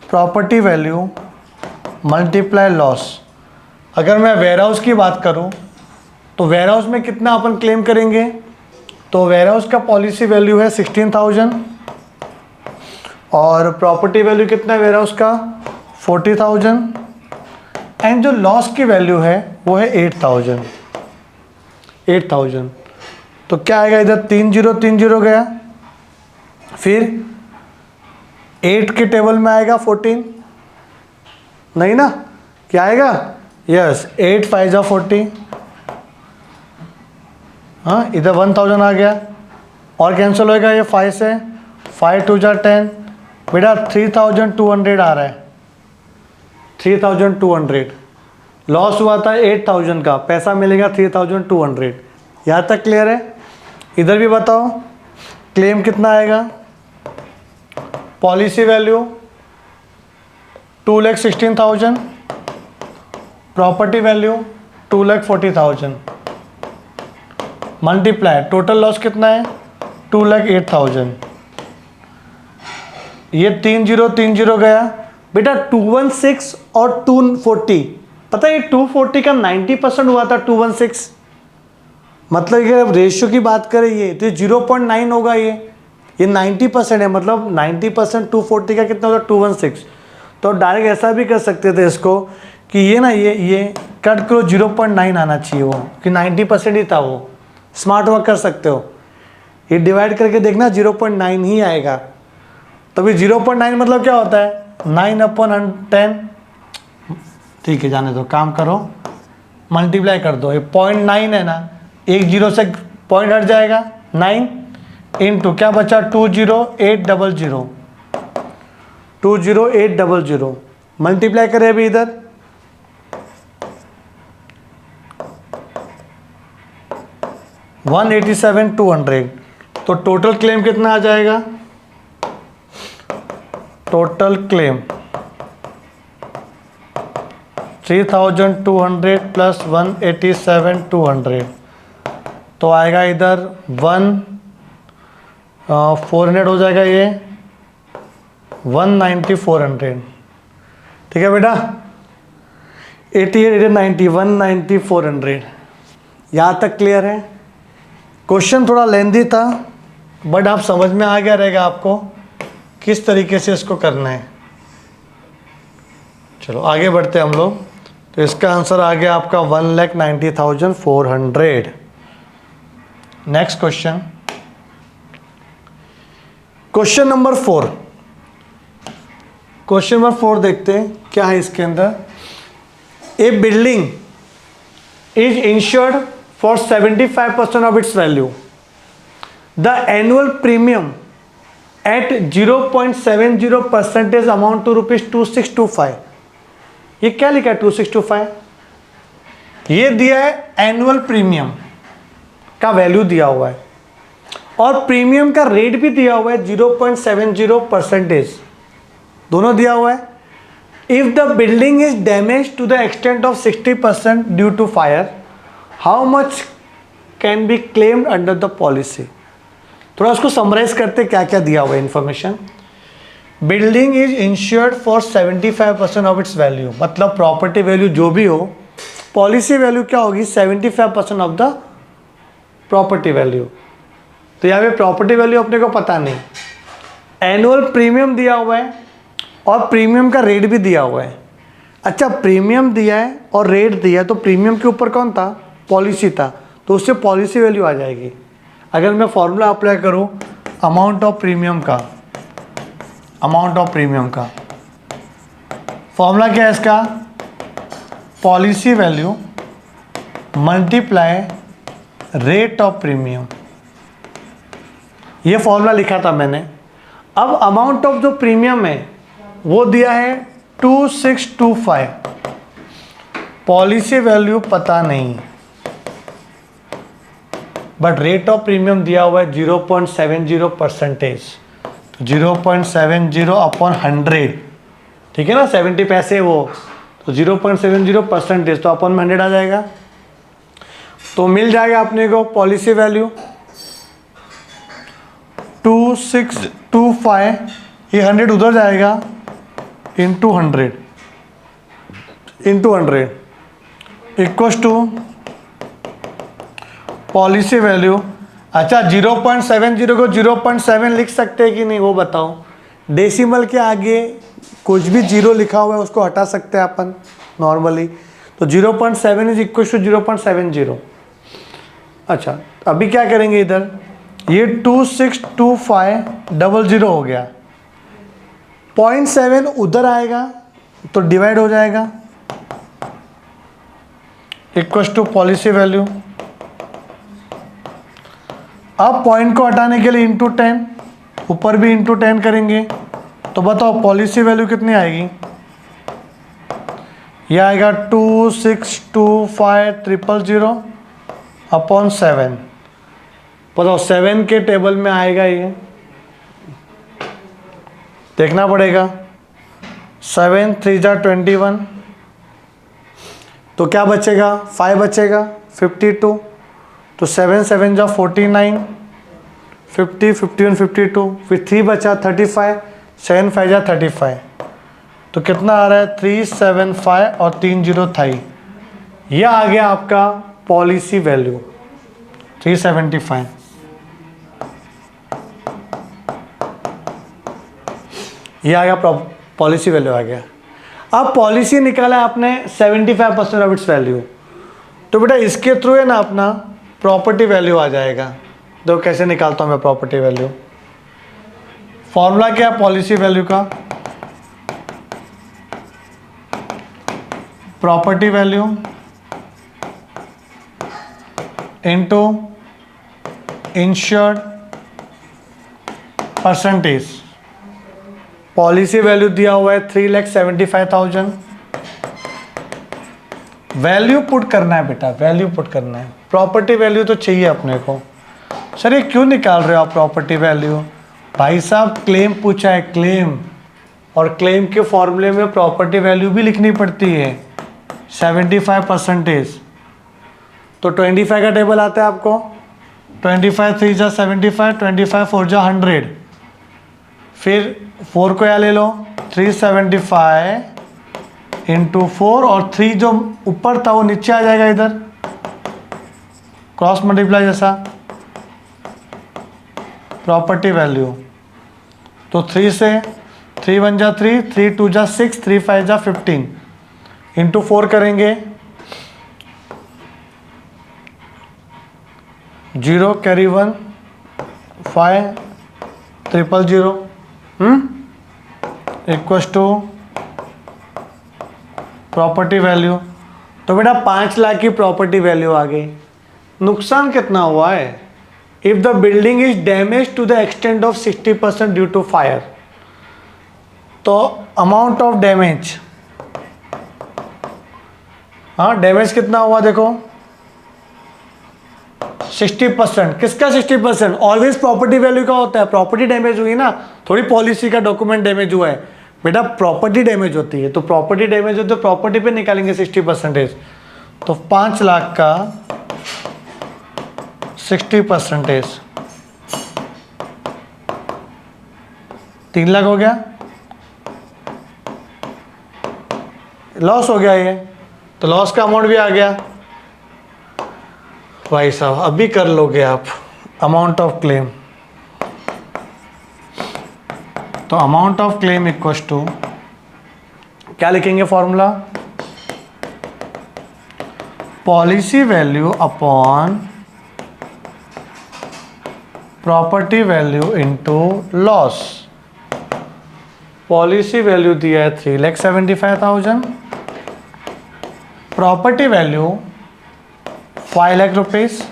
property value multiply loss. अगर मैं वेयरहाउस की बात करूं तो वेयरहाउस में कितना अपन क्लेम करेंगे, तो वेयरहाउस का पॉलिसी वैल्यू है 16,000 और प्रॉपर्टी वैल्यू कितना है वेयरहाउस का 40,000 एंड जो लॉस की वैल्यू है वो है 8,000। तो क्या आएगा, इधर 3 0 गया, फिर 8 के टेबल में आएगा 14, नहीं ना, क्या आएगा, यस 8 5 जा 40, हाँ इधर 1000 आ गया और कैंसिल होएगा ये 5 से, 5 2 जा 10, बेटा 3200 आ रहा है, 3200। लॉस हुआ था 8000 का, पैसा मिलेगा 3200। यहाँ तक क्लियर है। इधर भी बताओ क्लेम कितना आएगा, policy value 2,16,000, property value 2,40,000 multiply total loss कितना है 2,08,000। ये 3 0 गया बेटा, 216 और 240, पता है ये 240 का 90% हुआ था 216, मतलब कि अगर रेशियो की बात करें ये तो 0.9 होगा, ये 90% है, मतलब 90% 240 का कितना होता है 216। तो डायरेक्ट ऐसा भी कर सकते थे इसको कि ये ना ये कट करो 0.9 आना चाहिए वो, कि 90% ही था वो, स्मार्ट वर्क कर सकते हो। ये डिवाइड करके देखना 0.9 ही आएगा। तभी 0.9 मतलब क्या होता है 9/10, ठीक है जाने दो, काम करो मल्टीप्लाई कर दो, ये 0.9 है ना, एक जीरो से पॉइंट हट जाएगा 9 इंटू क्या बचा 20800 मल्टीप्लाई करें अभी इधर 187,200। तो टोटल क्लेम कितना आ जाएगा, टोटल क्लेम 3,200 प्लस 187,200, तो आएगा इधर 400 हो जाएगा, ये 190,400। ठीक है बेटा, 88 90 190,400। यहाँ तक क्लियर है। क्वेश्चन थोड़ा लेंदी था बट आप समझ में आ गया रहेगा आपको किस तरीके से इसको करना है। चलो आगे बढ़ते हैं हम लोग। तो इसका आंसर आ गया आपका 1,90,400। Next question, question number 4। Question number 4 देखते हैं क्या है इसके अंदर। A building is insured for 75% of its value. The annual premium at 0.70% amount to ₹2625। ये क्या लिखा है 2625, ये दिया है एनुअल प्रीमियम का वैल्यू दिया हुआ है और प्रीमियम का रेट भी दिया हुआ है 0.70%, दोनों दिया हुआ है। If the building is damage to the extent of 60% due to fire, how much can be claimed under the policy. थोड़ा उसको समराइज करते क्या क्या दिया हुआ है information. Building is insured for 75% of its value, मतलब प्रॉपर्टी वैल्यू जो भी हो, पॉलिसी वैल्यू क्या होगी 75% ऑफ द प्रॉपर्टी वैल्यू। तो यहाँ पे प्रॉपर्टी वैल्यू अपने को पता नहीं, एनुअल प्रीमियम दिया हुआ है और प्रीमियम का रेट भी दिया हुआ है। अच्छा, प्रीमियम दिया है और रेट दिया है, तो प्रीमियम के ऊपर कौन था? पॉलिसी था, तो उससे पॉलिसी वैल्यू आ जाएगी। अगर मैं फॉर्मूला अप्लाई करूं अमाउंट ऑफ प्रीमियम का, फॉर्मूला क्या है इसका? Policy value multiply rate of premium, ये फॉर्मूला लिखा था मैंने। अब अमाउंट ऑफ जो प्रीमियम है वो दिया है 2625, पॉलिसी वैल्यू पता नहीं, बट रेट ऑफ प्रीमियम दिया हुआ है 0.70%, तो 0.70 अपॉन 100, ठीक है ना, 70 पैसे वो, तो 0.70%, तो अपॉन में 100 आ जाएगा। तो मिल जाएगा अपने को पॉलिसी वैल्यू 2625, ये 100 उधर जाएगा, into 100 equals to policy value. अच्छा, 0.70 को 0.7 लिख सकते हैं कि नहीं वो बताओ? डेसिमल के आगे कुछ भी जीरो लिखा हुआ है उसको हटा सकते हैं अपन नॉर्मली, तो 0.7 इज इक्वल टू 0.70। अच्छा, अभी क्या करेंगे इधर, ये 262500 हो गया, 0.7 उधर आएगा तो डिवाइड हो जाएगा, इक्वल टू पॉलिसी वैल्यू। अब पॉइंट को हटाने के लिए इंटू 10, ऊपर भी इंटू 10 करेंगे, तो बताओ पॉलिसी वैल्यू कितनी आएगी? यह आएगा 262500 अपॉन 7, बताओ 7 के टेबल में आएगा ये, देखना पड़ेगा। 7 3 जा 21, तो क्या बचेगा? 5 बचेगा, 52, तो 7 7 जा 49, 50 51 52, फिर 3 बचा 35, 7 5 जा 35, तो कितना आ रहा है? 375 और 3 0 था, यह आ गया आपका पॉलिसी वैल्यू 375। ये आ गया पॉलिसी वैल्यू आ गया। अब पॉलिसी निकाला आपने 75% ऑफ इट्स वैल्यू, तो बेटा इसके थ्रू है ना अपना प्रॉपर्टी वैल्यू आ जाएगा। देखो कैसे निकालता हूँ मैं प्रॉपर्टी वैल्यू। फॉर्मूला क्या है पॉलिसी वैल्यू का? Property value into insured percentage. Policy value दिया हुआ है 3,75,000, वैल्यू पुट करना है बेटा, वैल्यू पुट करना है। प्रॉपर्टी वैल्यू तो चाहिए अपने को। सर ये क्यों निकाल रहे हो आप प्रॉपर्टी वैल्यू? भाई साहब क्लेम पूछा है, क्लेम, और क्लेम के फॉर्मूले में प्रॉपर्टी वैल्यू भी लिखनी पड़ती है 75%। तो 25 का टेबल आता है आपको, 25 3 जा 75, 25 4 जा 100, फिर 4 को यहाँ ले लो, 375 इंटू 4, और 3 जो ऊपर था वो नीचे आ जाएगा इधर, क्रॉस मल्टीप्लाई जैसा, प्रॉपर्टी वैल्यू। तो 3 से 3 1 जा 3, 3 2 जा 6, 3 5 जा 15, इंटू 4 करेंगे, 0 carry 1, 5 000 equals to property value. तो बेटा 5 लाख की प्रॉपर्टी वैल्यू आ गई। नुकसान कितना हुआ है? If the building is damage to the extent of 60% due to fire, तो अमाउंट ऑफ डैमेज, हाँ डैमेज कितना हुआ देखो 60%। किसका 60%? ऑलवेज प्रॉपर्टी वैल्यू का होता है। प्रॉपर्टी डैमेज हुई ना, थोड़ी पॉलिसी का डॉक्यूमेंट डैमेज हुआ है बेटा, प्रॉपर्टी डैमेज होती है। तो प्रॉपर्टी डैमेज हो तो प्रॉपर्टी पे निकालेंगे 60%। तो 5 लाख का 60%, 3 लाख हो गया, लॉस हो गया ये, तो लॉस का अमाउंट भी आ गया। भाई साहब अभी कर लोगे आप अमाउंट ऑफ क्लेम, तो amount of claim equals to क्या लिखेंगे formula, policy value upon property value into loss. Policy value दिया है 3,75,000, property value 5 lakh rupees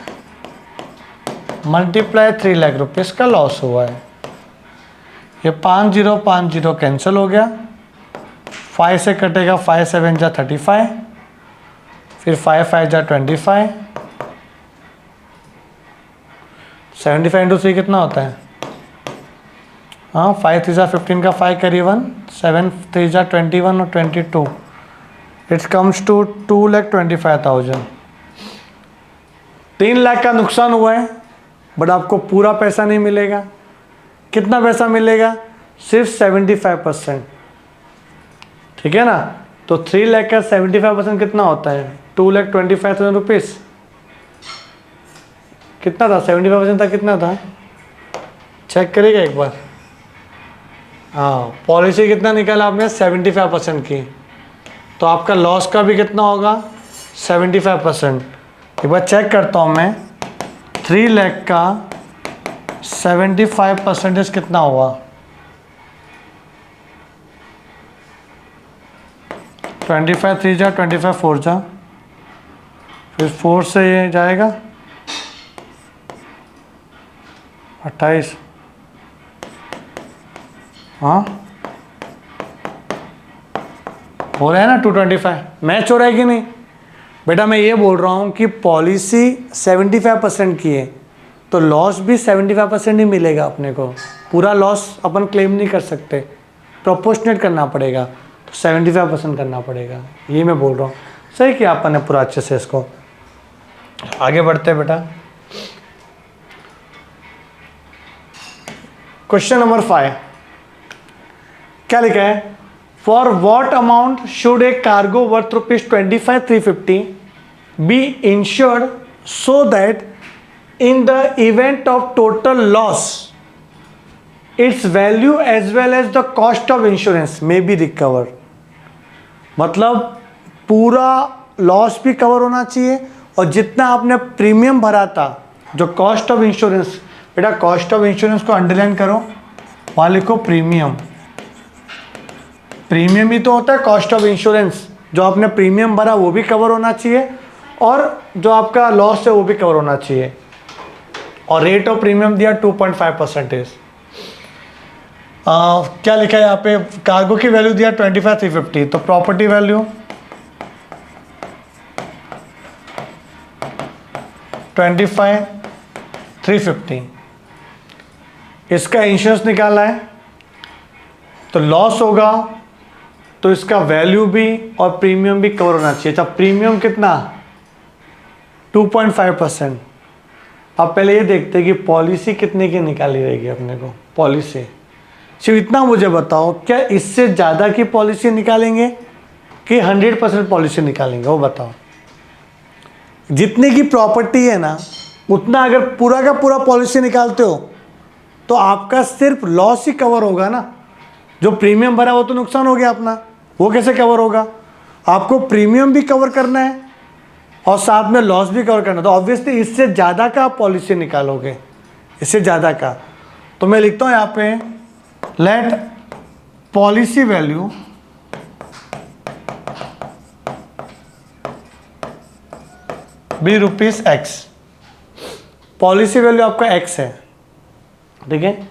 multiply 3 lakh rupees का लॉस हुआ है। ये 5050 कैंसिल हो गया, 5 से कटेगा, 5 7 जा 35, फिर 5 5 जा 25, 75 इंटू 3 कितना होता है, हाँ 5 3 जा 15 का 5 करी 1, 7 3 जा 21 और 22, इट्स कम्स टू 2,25,000। 3 लाख का नुकसान हुआ है, बट आपको पूरा पैसा नहीं मिलेगा। कितना पैसा मिलेगा, सिर्फ 75%, ठीक है ना। तो 3 लाख का 75% कितना होता है, 2,25,000 रुपीज़। कितना था, 75% था, कितना था, चेक करिएगा एक बार। हाँ, पॉलिसी कितना निकाला आपने, 75% की, तो आपका लॉस का भी कितना होगा, 75%। एक बार चेक करता हूँ मैं, 3 लाख का 75% कितना हुआ, 25 3 जा 25 4 जा, फिर 4 से ये जाएगा 28, हाँ हो रहा है ना 225, मैच हो रहा है कि नहीं बेटा। मैं ये बोल रहा हूँ कि पॉलिसी 75% की है, तो लॉस भी 75% ही मिलेगा अपने को। पूरा लॉस अपन क्लेम नहीं कर सकते, प्रोपोर्शनेट करना पड़ेगा, तो 75% करना पड़ेगा, ये मैं बोल रहा हूँ। सही किया अपन ने पूरा अच्छे से इसको। आगे बढ़ते हैं बेटा, क्वेश्चन नंबर 5 क्या लिखा है, for what amount should a cargo worth ₹25,350 be insured so that in the event of total loss its value as well as the cost of insurance may be recovered। मतलब पूरा loss भी cover होना चाहिए और जितना आपने premium भरा था, जो कॉस्ट ऑफ इंश्योरेंस, बेटा कॉस्ट ऑफ इंश्योरेंस को अंडरलाइन करो, वहाँ लिखो प्रीमियम। प्रीमियम ही तो होता है कॉस्ट ऑफ इंश्योरेंस, जो आपने प्रीमियम भरा वो भी कवर होना चाहिए और जो आपका लॉस है वो भी कवर होना चाहिए। और रेट ऑफ प्रीमियम दिया 2.5%। क्या लिखा है यहाँ पे, कार्गो की वैल्यू दिया 25,350, तो प्रॉपर्टी वैल्यू 25,350, इसका इंश्योरेंस निकाला है, तो लॉस होगा तो इसका वैल्यू भी और प्रीमियम भी कवर होना चाहिए। अच्छा, प्रीमियम कितना, 2.5%। अब पहले ये देखते हैं कि पॉलिसी कितने की निकाली रहेगी अपने को। पॉलिसी सिर्फ इतना मुझे बताओ, क्या इससे ज़्यादा की पॉलिसी निकालेंगे कि 100% पॉलिसी निकालेंगे, वो बताओ। जितने की प्रॉपर्टी है ना, उतना अगर पूरा का पूरा पॉलिसी निकालते हो तो आपका सिर्फ लॉस ही कवर होगा ना। जो प्रीमियम भरा वो तो नुकसान हो गया अपना, वो कैसे कवर होगा। आपको प्रीमियम भी कवर करना है और साथ में लॉस भी कवर करना, तो ऑब्वियसली इससे ज़्यादा का आप पॉलिसी निकालोगे, इससे ज़्यादा का। तो मैं लिखता हूँ यहाँ पे, let policy value be ₹X। Policy value आपका X है, ठीक है।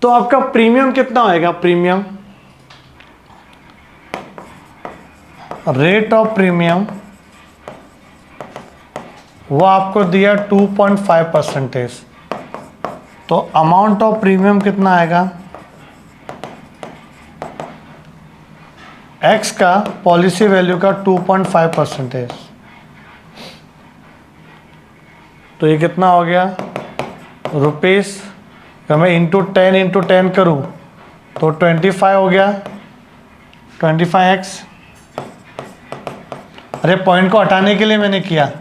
तो आपका प्रीमियम कितना होएगा, प्रीमियम रेट ऑफ प्रीमियम वो आपको दिया 2.5%। तो अमाउंट ऑफ प्रीमियम कितना आएगा, X का पॉलिसी वैल्यू का 2.5%। तो ये कितना हो गया ₹। अगर मैं इंटू 10 करूँ तो 25 हो गया, 25x। अरे पॉइंट को हटाने के लिए मैंने किया,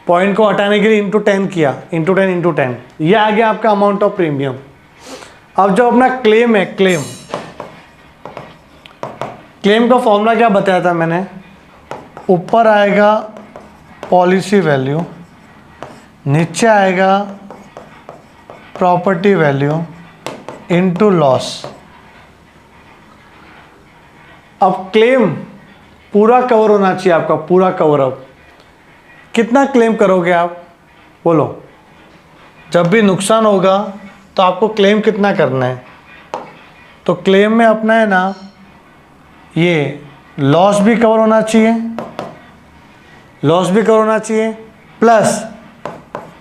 पॉइंट को हटाने के लिए इंटू 10 किया, इंटू 10 ये आ गया आपका अमाउंट ऑफ प्रीमियम। अब जो अपना क्लेम है, क्लेम का फॉर्मूला क्या बताया था मैंने, ऊपर आएगा पॉलिसी वैल्यू, नीचे आएगा प्रॉपर्टी वैल्यू इनटू लॉस। अब क्लेम पूरा कवर होना चाहिए आपका, पूरा कवर। अब कितना क्लेम करोगे आप, बोलो। जब भी नुकसान होगा तो आपको क्लेम कितना करना है, तो क्लेम में अपना है ना, ये लॉस भी कवर होना चाहिए, लॉस भी कवर होना चाहिए, प्लस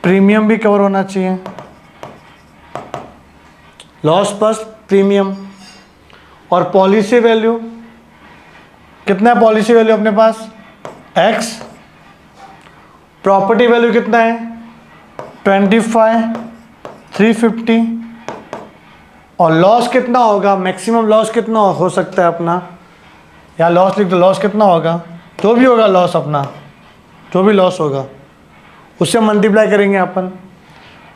प्रीमियम भी कवर होना चाहिए, लॉस प्लस प्रीमियम। और पॉलिसी वैल्यू कितना है, पॉलिसी वैल्यू अपने पास x, प्रॉपर्टी वैल्यू कितना है 25,350, और लॉस कितना होगा, मैक्सिमम लॉस कितना हो सकता है अपना, या लॉस लिख दो, लॉस कितना होगा, जो भी होगा लॉस अपना, जो भी लॉस होगा उससे मल्टीप्लाई करेंगे अपन।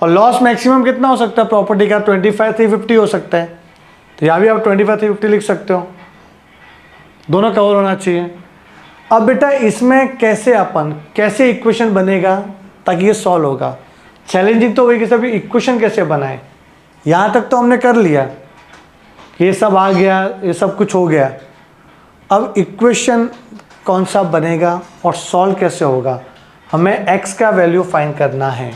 और लॉस मैक्सिमम कितना हो सकता है प्रॉपर्टी का, 25,350 हो सकता है, तो यहाँ भी आप 25,350 लिख सकते हो, दोनों कवर होना चाहिए। अब बेटा इसमें कैसे इक्वेशन बनेगा ताकि ये सॉल्व होगा। चैलेंजिंग तो वही कि सभी इक्वेशन कैसे बनाए, यहाँ तक तो हमने कर लिया, ये सब आ गया, ये सब कुछ हो गया। अब इक्वेशन कौन सा बनेगा और सॉल्व कैसे होगा, हमें x का वैल्यू फाइंड करना है,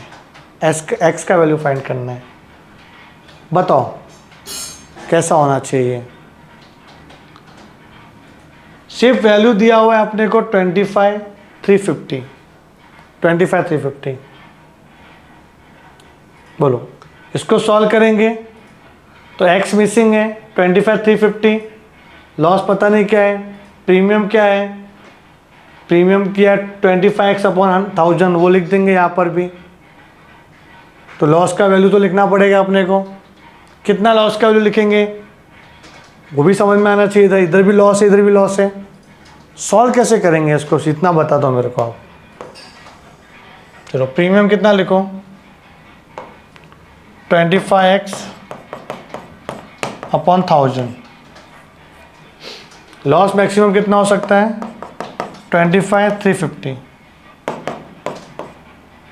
x का वैल्यू फाइंड करना है। बताओ कैसा होना चाहिए। सिर्फ वैल्यू दिया हुआ है अपने को 25,350, बोलो इसको सॉल्व करेंगे तो x मिसिंग है, 25,350, लॉस पता नहीं क्या है, प्रीमियम क्या है, प्रीमियम किया 25x/1000, वो लिख देंगे यहाँ पर भी। तो लॉस का वैल्यू तो लिखना पड़ेगा अपने को, कितना लॉस का वैल्यू लिखेंगे वो भी समझ में आना चाहिए था, इधर भी लॉस है इधर भी लॉस है। सॉल्व कैसे करेंगे इसको, इतना बता दो मेरे को आप। चलो प्रीमियम कितना लिखो, 25x/1000, लॉस मैक्सिमम कितना हो सकता है 25,350,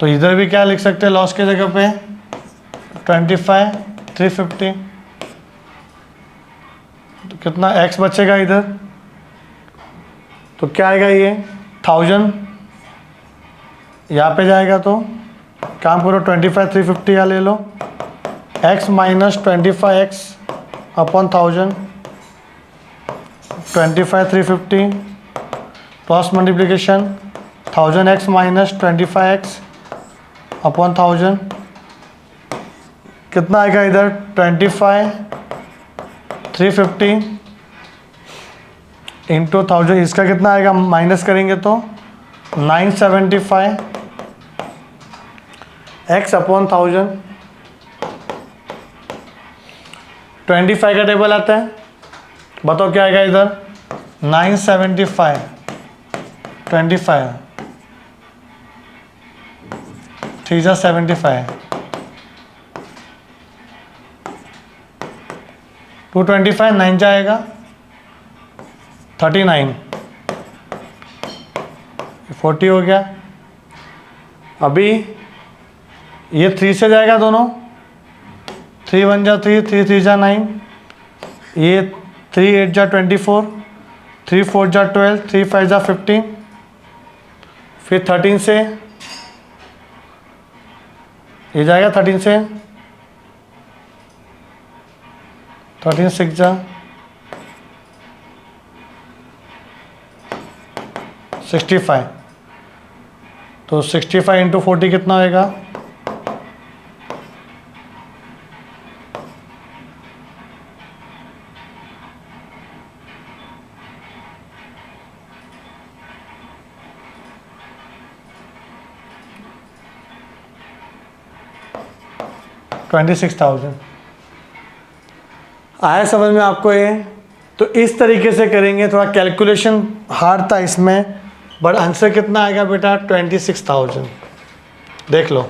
तो इधर भी क्या लिख सकते हैं लॉस के जगह पे 25,350, तो कितना x बचेगा इधर, तो क्या आएगा ये 1000, यहाँ पे जाएगा तो काम करो 25,350 यहाँ ले लो, x minus 25x/1000, 25,350 cross multiplication 1000x minus 25x/1000, कितना आएगा इधर 25,350 इंटू 1000, इसका कितना आएगा माइनस करेंगे तो 975 x/1000, 25 का टेबल आता है, बताओ क्या आएगा इधर 975, 25 3/75, 225 9 जाएगा 39, 40 हो गया। अभी ये 3 से जाएगा दोनों, 3 1 जा 3, 3 3 जा 9, ये 3 8 जा 24, 3 4 जा 12, 3 5 जा 15, फिर 13 से ये जाएगा, 13 से 13 6 जा 65, तो 65 इंटू 40 कितना होएगा 26,000। आया समझ में आपको ये। तो इस तरीके से करेंगे, थोड़ा कैलकुलेशन हार्ड था इसमें, बट आंसर कितना आएगा बेटा 26,000। देख लो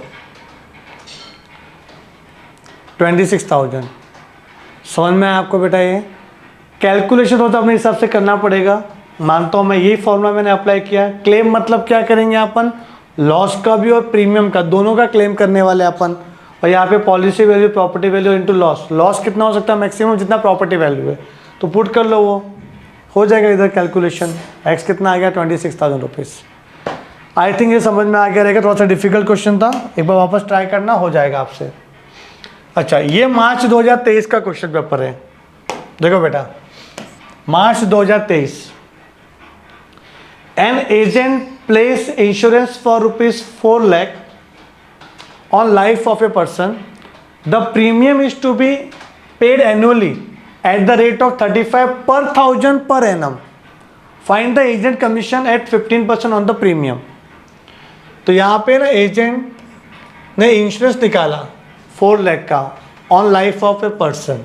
26,000। समझ में आया आपको बेटा? ये कैलकुलेशन हो तो अपने हिसाब से करना पड़ेगा। मानता हूँ मैं, यही फॉर्मूला मैंने अप्लाई किया। क्लेम मतलब क्या करेंगे अपन, लॉस का भी और प्रीमियम का, दोनों का क्लेम करने वाले अपन। और यहाँ पे policy value property value into loss. Loss कितना हो सकता है मैक्सिमम, जितना प्रॉपर्टी वैल्यू है, तो पुट कर लो, वो हो जाएगा इधर कैलकुलेशन। एक्स कितना आ गया, 26,000 रुपीज़। आई थिंक ये समझ में आ गया रहेगा। थोड़ा सा डिफिकल्ट क्वेश्चन था, एक बार वापस ट्राई करना, हो जाएगा आपसे। अच्छा, ये मार्च 2023 का क्वेश्चन पेपर है। देखो बेटा, मार्च 2023, an agent place insurance for ₹4 lakh on life of a person. The premium is to be paid annually at the rate of 35 per thousand per annum. Find the agent commission at 15% on the premium. तो यहाँ पे ना agent ने insurance निकाला 4 लाख का on life of a person.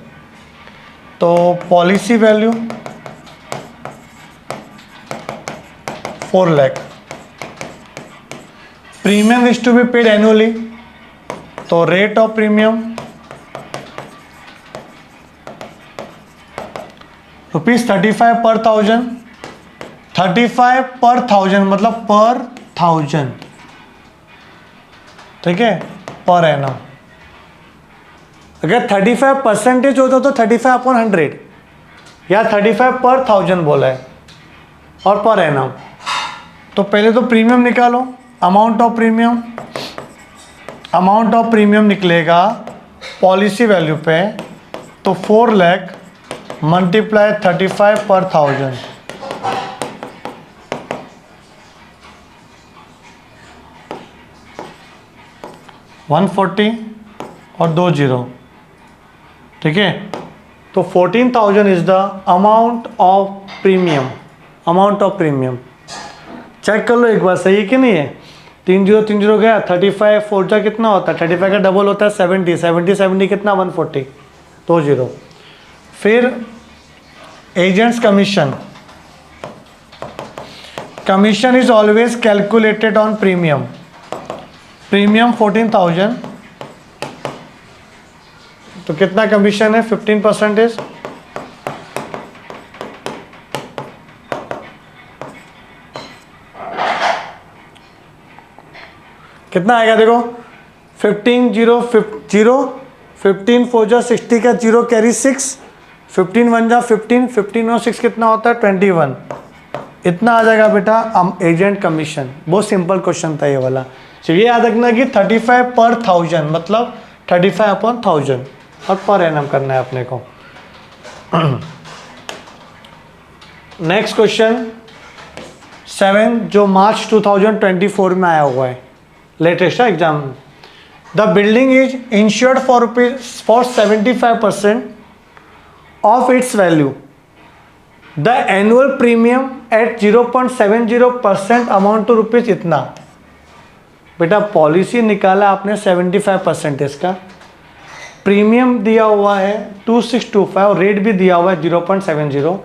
तो policy value 4 lakh, premium is to be paid annually, तो rate of premium ₹35 per thousand. 35 per thousand मतलब पर थाउजेंड, ठीक है, पर एनम। अगर 35% होता तो 35/100 या 35 पर थाउजेंड बोला है और पर एनम। तो पहले तो प्रीमियम निकालो, amount of premium. Amount of premium निकलेगा पॉलिसी वैल्यू पे, तो 4 लाख मल्टीप्लाई 35 पर थाउजेंड, $140 और 2 0, ठीक है। तो 14,000 is the amount of premium. Amount of premium check कर लो एक बार, सही है कि नहीं है। 3 0 3 0 गया, 35 4 जा कितना होता है, 35 का डबल होता है 70, 70 कितना 140, 2 0। फिर agents commission, commission is always calculated on premium. Premium 14,000, तो कितना कमीशन है, 15%। कितना आएगा देखो, 15 0 0, 15 4 जा 60 का 0 कैरी 6, 15 1 जा 15, 15 और 6 कितना होता है 21। इतना आ जाएगा बेटा एजेंट कमीशन। बहुत सिंपल क्वेश्चन था ये वाला। चलिए याद रखना कि 35 पर थाउजेंड मतलब 35/1000 और पर एनम करना है अपने को। नेक्स्ट क्वेश्चन 7 जो मार्च 2024 में आया हुआ है, latest exam. The building is insured for 75% of its value. The annual premium at 0.70% amount to rupees इतना। बेटा पॉलिसी निकाला आपने 75% इसका, प्रीमियम दिया हुआ है 2625 और रेट भी दिया हुआ है 0.70।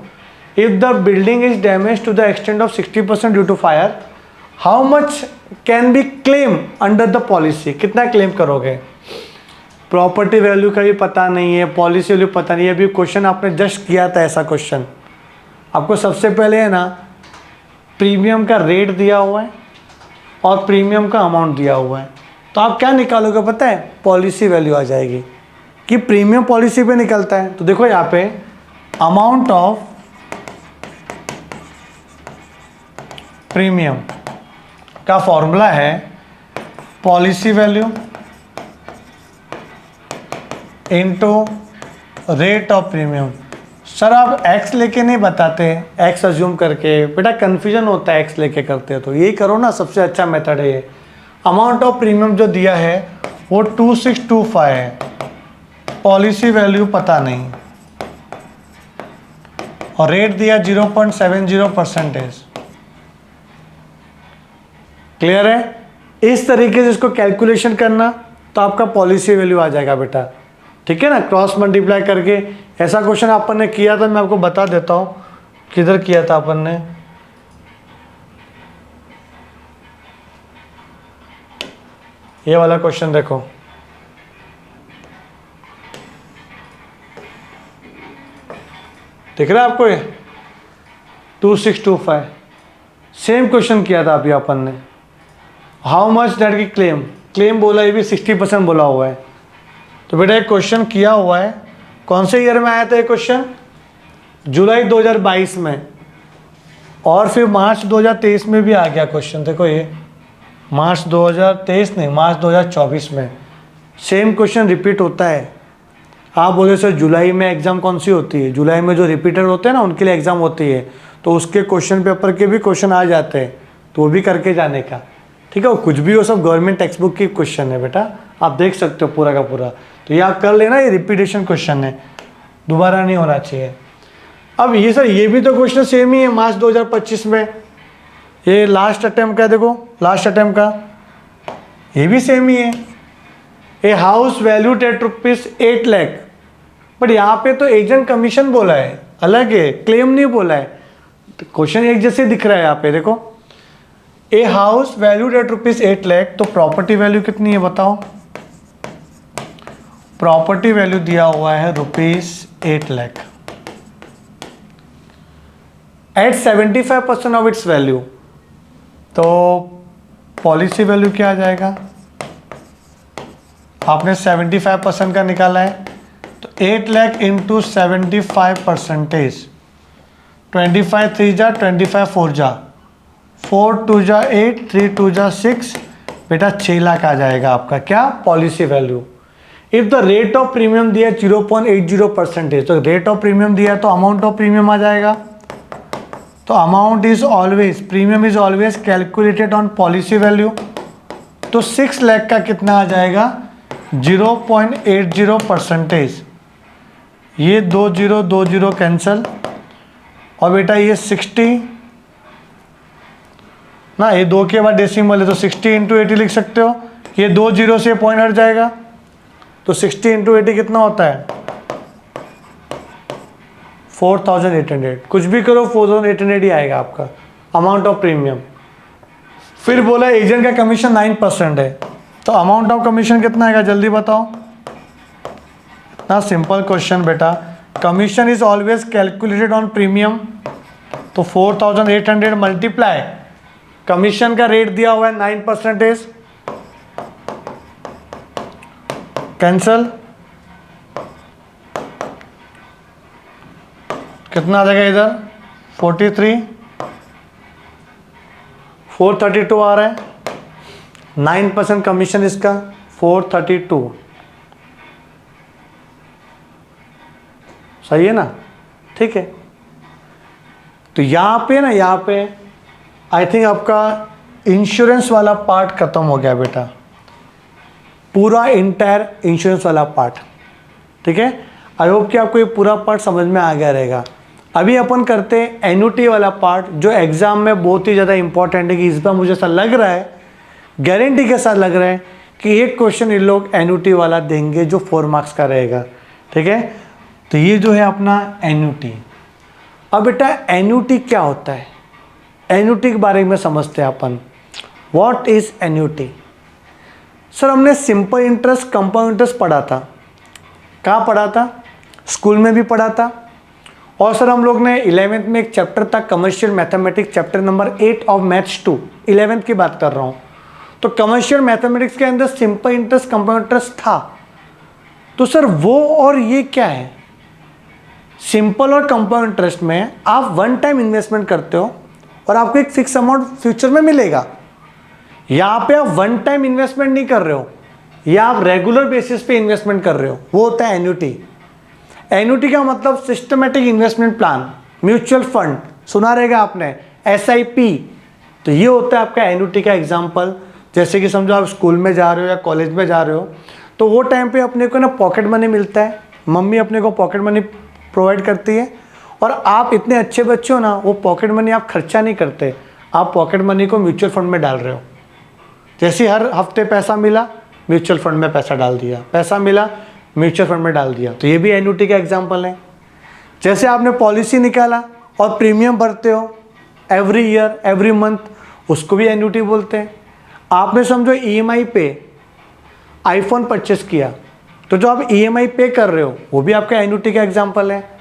If the building is damage to the extent of 60% due to fire, how much can be claim under the policy. कितना क्लेम करोगे। प्रॉपर्टी वैल्यू का भी पता नहीं है, पॉलिसी वैल्यू पता नहीं है। अभी क्वेश्चन आपने जस्ट किया था ऐसा क्वेश्चन। आपको सबसे पहले है ना प्रीमियम का रेट दिया हुआ है और प्रीमियम का अमाउंट दिया हुआ है, तो आप क्या निकालोगे पता है, पॉलिसी वैल्यू आ जाएगी कि प्रीमियम पॉलिसी पे निकलता है। तो देखो यहाँ पे अमाउंट ऑफ प्रीमियम का फॉर्मूला है policy value into rate of premium. Sir आप एक्स लेके नहीं बताते, एक्स अज्यूम करके, बेटा कन्फ्यूजन होता है एक्स लेके करते हो, तो यही करो ना, सबसे अच्छा मेथड है ये। अमाउंट ऑफ प्रीमियम जो दिया है वो 2625 है, पॉलिसी वैल्यू पता नहीं, और रेट दिया 0.70%। क्लियर है। इस तरीके से इसको कैलकुलेशन करना तो आपका पॉलिसी वैल्यू आ जाएगा बेटा, ठीक है ना, क्रॉस मल्टीप्लाई करके। ऐसा क्वेश्चन अपन ने किया था, मैं आपको बता देता हूँ किधर किया था अपन ने। ये वाला क्वेश्चन देखो, दिख रहा है आपको ये 2625। सेम क्वेश्चन किया था अभी अपन ने। हाउ मच डेट की क्लेम बोला, ये भी 60% बोला हुआ है। तो बेटा एक क्वेश्चन किया हुआ है, कौन से ईयर में आया था ये क्वेश्चन? जुलाई 2022 में, और फिर मार्च 2023 में भी आ गया क्वेश्चन। देखो ये मार्च 2023 नहीं, मार्च 2024 में सेम क्वेश्चन रिपीट होता है। आप बोले सर जुलाई में एग्ज़ाम कौन सी होती है? जुलाई में जो रिपीटर होते हैं ना उनके लिए एग्ज़ाम होती है, तो उसके क्वेश्चन पेपर के भी क्वेश्चन आ जाते हैं, तो वो भी करके जाने का। ठीक है, वो कुछ भी हो, सब गवर्नमेंट टेक्स्ट बुक की क्वेश्चन है बेटा, आप देख सकते हो पूरा का पूरा। तो ये आप कर लेना, ये रिपीटेशन क्वेश्चन है, दोबारा नहीं होना चाहिए। अब ये सर ये भी तो क्वेश्चन सेम ही है मार्च 2025 में, ये लास्ट अटेम्प्ट का, देखो लास्ट अटेम्प्ट का ये भी सेम ही है। A house valued at ₹8 lakh, but यहाँ पे तो एजेंट कमीशन बोला है, अलग है, क्लेम नहीं बोला है। तो क्वेश्चन एक जैसे दिख रहा है यहाँ पे, देखो a house valued at ₹8 lakh, तो प्रॉपर्टी वैल्यू कितनी है बताओ? प्रॉपर्टी वैल्यू दिया हुआ है ₹8 lakh at 75% of its value. तो पॉलिसी वैल्यू क्या आ जाएगा? आपने 75% का निकाला है, तो 8 लाख इंटू 75%, 25 3 जा 25 4 जा 4 2 जा 8 3 2 जा 6, बेटा 6 लाख आ जाएगा आपका क्या? Policy value. If the rate of premium दिया 0.80%, तो रेट ऑफ प्रीमियम दिया तो अमाउंट ऑफ प्रीमियम आ जाएगा। तो amount is always, premium is always calculated on policy value. तो 6 लाख का कितना आ जाएगा? 0.80%। ये 20 कैंसल, और बेटा ये 60 ना, ये 2 के बाद डेसिमल है, तो 60 इंटू 80 लिख सकते हो। ये 2 0 से पॉइंट हट जाएगा, तो 60 इंटू 80 कितना होता है? 4800। कुछ भी करो 4800 ही आएगा आपका अमाउंट ऑफ प्रीमियम। फिर बोला एजेंट का कमीशन 9% है, तो अमाउंट ऑफ कमीशन कितना आएगा जल्दी बताओ? इतना सिंपल क्वेश्चन बेटा। Commission is always calculated on premium, तो 4800 मल्टीप्लाई, कमीशन का रेट दिया हुआ है 9%, कैंसल, कितना आ जाएगा इधर? 43, 432 आ रहा है, 9% कमीशन इसका 432, सही है ना? ठीक है, तो यहाँ पे ना, यहाँ पे आई थिंक आपका इंश्योरेंस वाला पार्ट खत्म हो गया बेटा, पूरा इंटायर इंश्योरेंस वाला पार्ट। ठीक है, आई होप कि आपको ये पूरा पार्ट समझ में आ गया रहेगा। अभी अपन करते हैं एन्युटी वाला पार्ट, जो एग्जाम में बहुत ही ज़्यादा इंपॉर्टेंट है, कि इस बार मुझे ऐसा लग रहा है, गारंटी के साथ लग रहा है कि एक क्वेश्चन इन लोग एन्युटी वाला देंगे जो 4 मार्क्स का रहेगा। ठीक है, तो ये जो है अपना एन्युटी। अब बेटा एन्युटी क्या होता है, एन्युटी के बारे में समझते हैं अपन। What is annuity? सर हमने सिंपल इंटरेस्ट, कंपाउंड इंटरेस्ट पढ़ा था। कहाँ पढ़ा था? स्कूल में भी पढ़ा था। और सर हम लोग ने 11th में एक चैप्टर था commercial mathematics, chapter number 8 of maths 2, 11th की बात कर रहा हूँ। तो कमर्शियल मैथमेटिक्स के अंदर सिंपल इंटरेस्ट, कंपाउंड इंटरेस्ट था। तो सर वो और ये क्या है? सिंपल और कंपाउंड इंटरेस्ट में आप वन टाइम इन्वेस्टमेंट करते हो और आपको एक फिक्स अमाउंट फ्यूचर में मिलेगा। यहाँ पे आप वन टाइम इन्वेस्टमेंट नहीं कर रहे हो, या आप रेगुलर बेसिस पे इन्वेस्टमेंट कर रहे हो, वो होता है एन्युटी। एन्युटी का मतलब systematic investment plan, mutual fund सुना रहेगा आपने, SIP। तो ये होता है आपका एन्युटी का एग्जाम्पल। जैसे कि समझो आप स्कूल में जा रहे हो या कॉलेज में जा रहे हो, तो वो टाइम पे अपने को ना पॉकेट मनी मिलता है, मम्मी अपने को पॉकेट मनी प्रोवाइड करती है, और आप इतने अच्छे बच्चे हो ना, वो पॉकेट मनी आप खर्चा नहीं करते, आप पॉकेट मनी को म्यूचुअल फंड में डाल रहे हो। जैसे हर हफ्ते पैसा मिला, म्यूचुअल फंड में पैसा डाल दिया, पैसा मिला, म्यूचुअल फंड में डाल दिया। तो ये भी एन्युटी का एग्जाम्पल है। जैसे आपने पॉलिसी निकाला और प्रीमियम भरते हो एवरी ईयर, एवरी मंथ, उसको भी एन्युटी बोलते हैं। आपने समझो EMI पे आईफोन परचेस किया, तो जो आप EMI पे कर रहे हो वो भी आपका एन्युटी का एग्जाम्पल है।